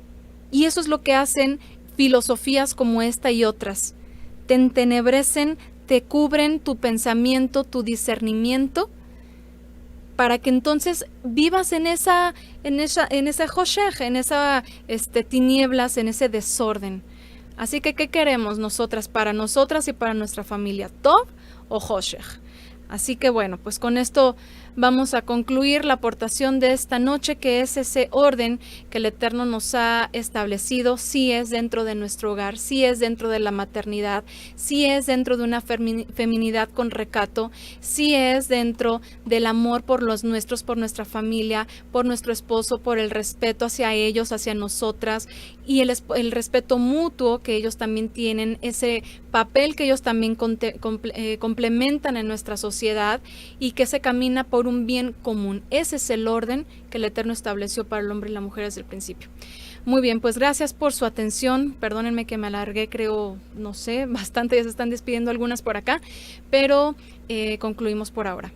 Y eso es lo que hacen filosofías como esta y otras. Te entenebrecen, te cubren tu pensamiento, tu discernimiento, para que entonces vivas en esa hoshech, en esa tinieblas, en ese desorden. Así que, ¿qué queremos nosotras para nosotras y para nuestra familia? ¿Tov o hoshech? Así que bueno, pues con esto vamos a concluir la aportación de esta noche, que es ese orden que el Eterno nos ha establecido. Sí es dentro de nuestro hogar, sí es dentro de la maternidad, sí es dentro de una feminidad con recato, sí es dentro del amor por los nuestros, por nuestra familia, por nuestro esposo, por el respeto hacia ellos, hacia nosotras y el respeto mutuo que ellos también tienen, ese papel que ellos también complementan en nuestra sociedad y que se camina por un bien común. Ese es el orden que el Eterno estableció para el hombre y la mujer desde el principio. Muy bien, pues gracias por su atención. Perdónenme que me alargué, creo, no sé, bastante, ya se están despidiendo algunas por acá, pero concluimos por ahora.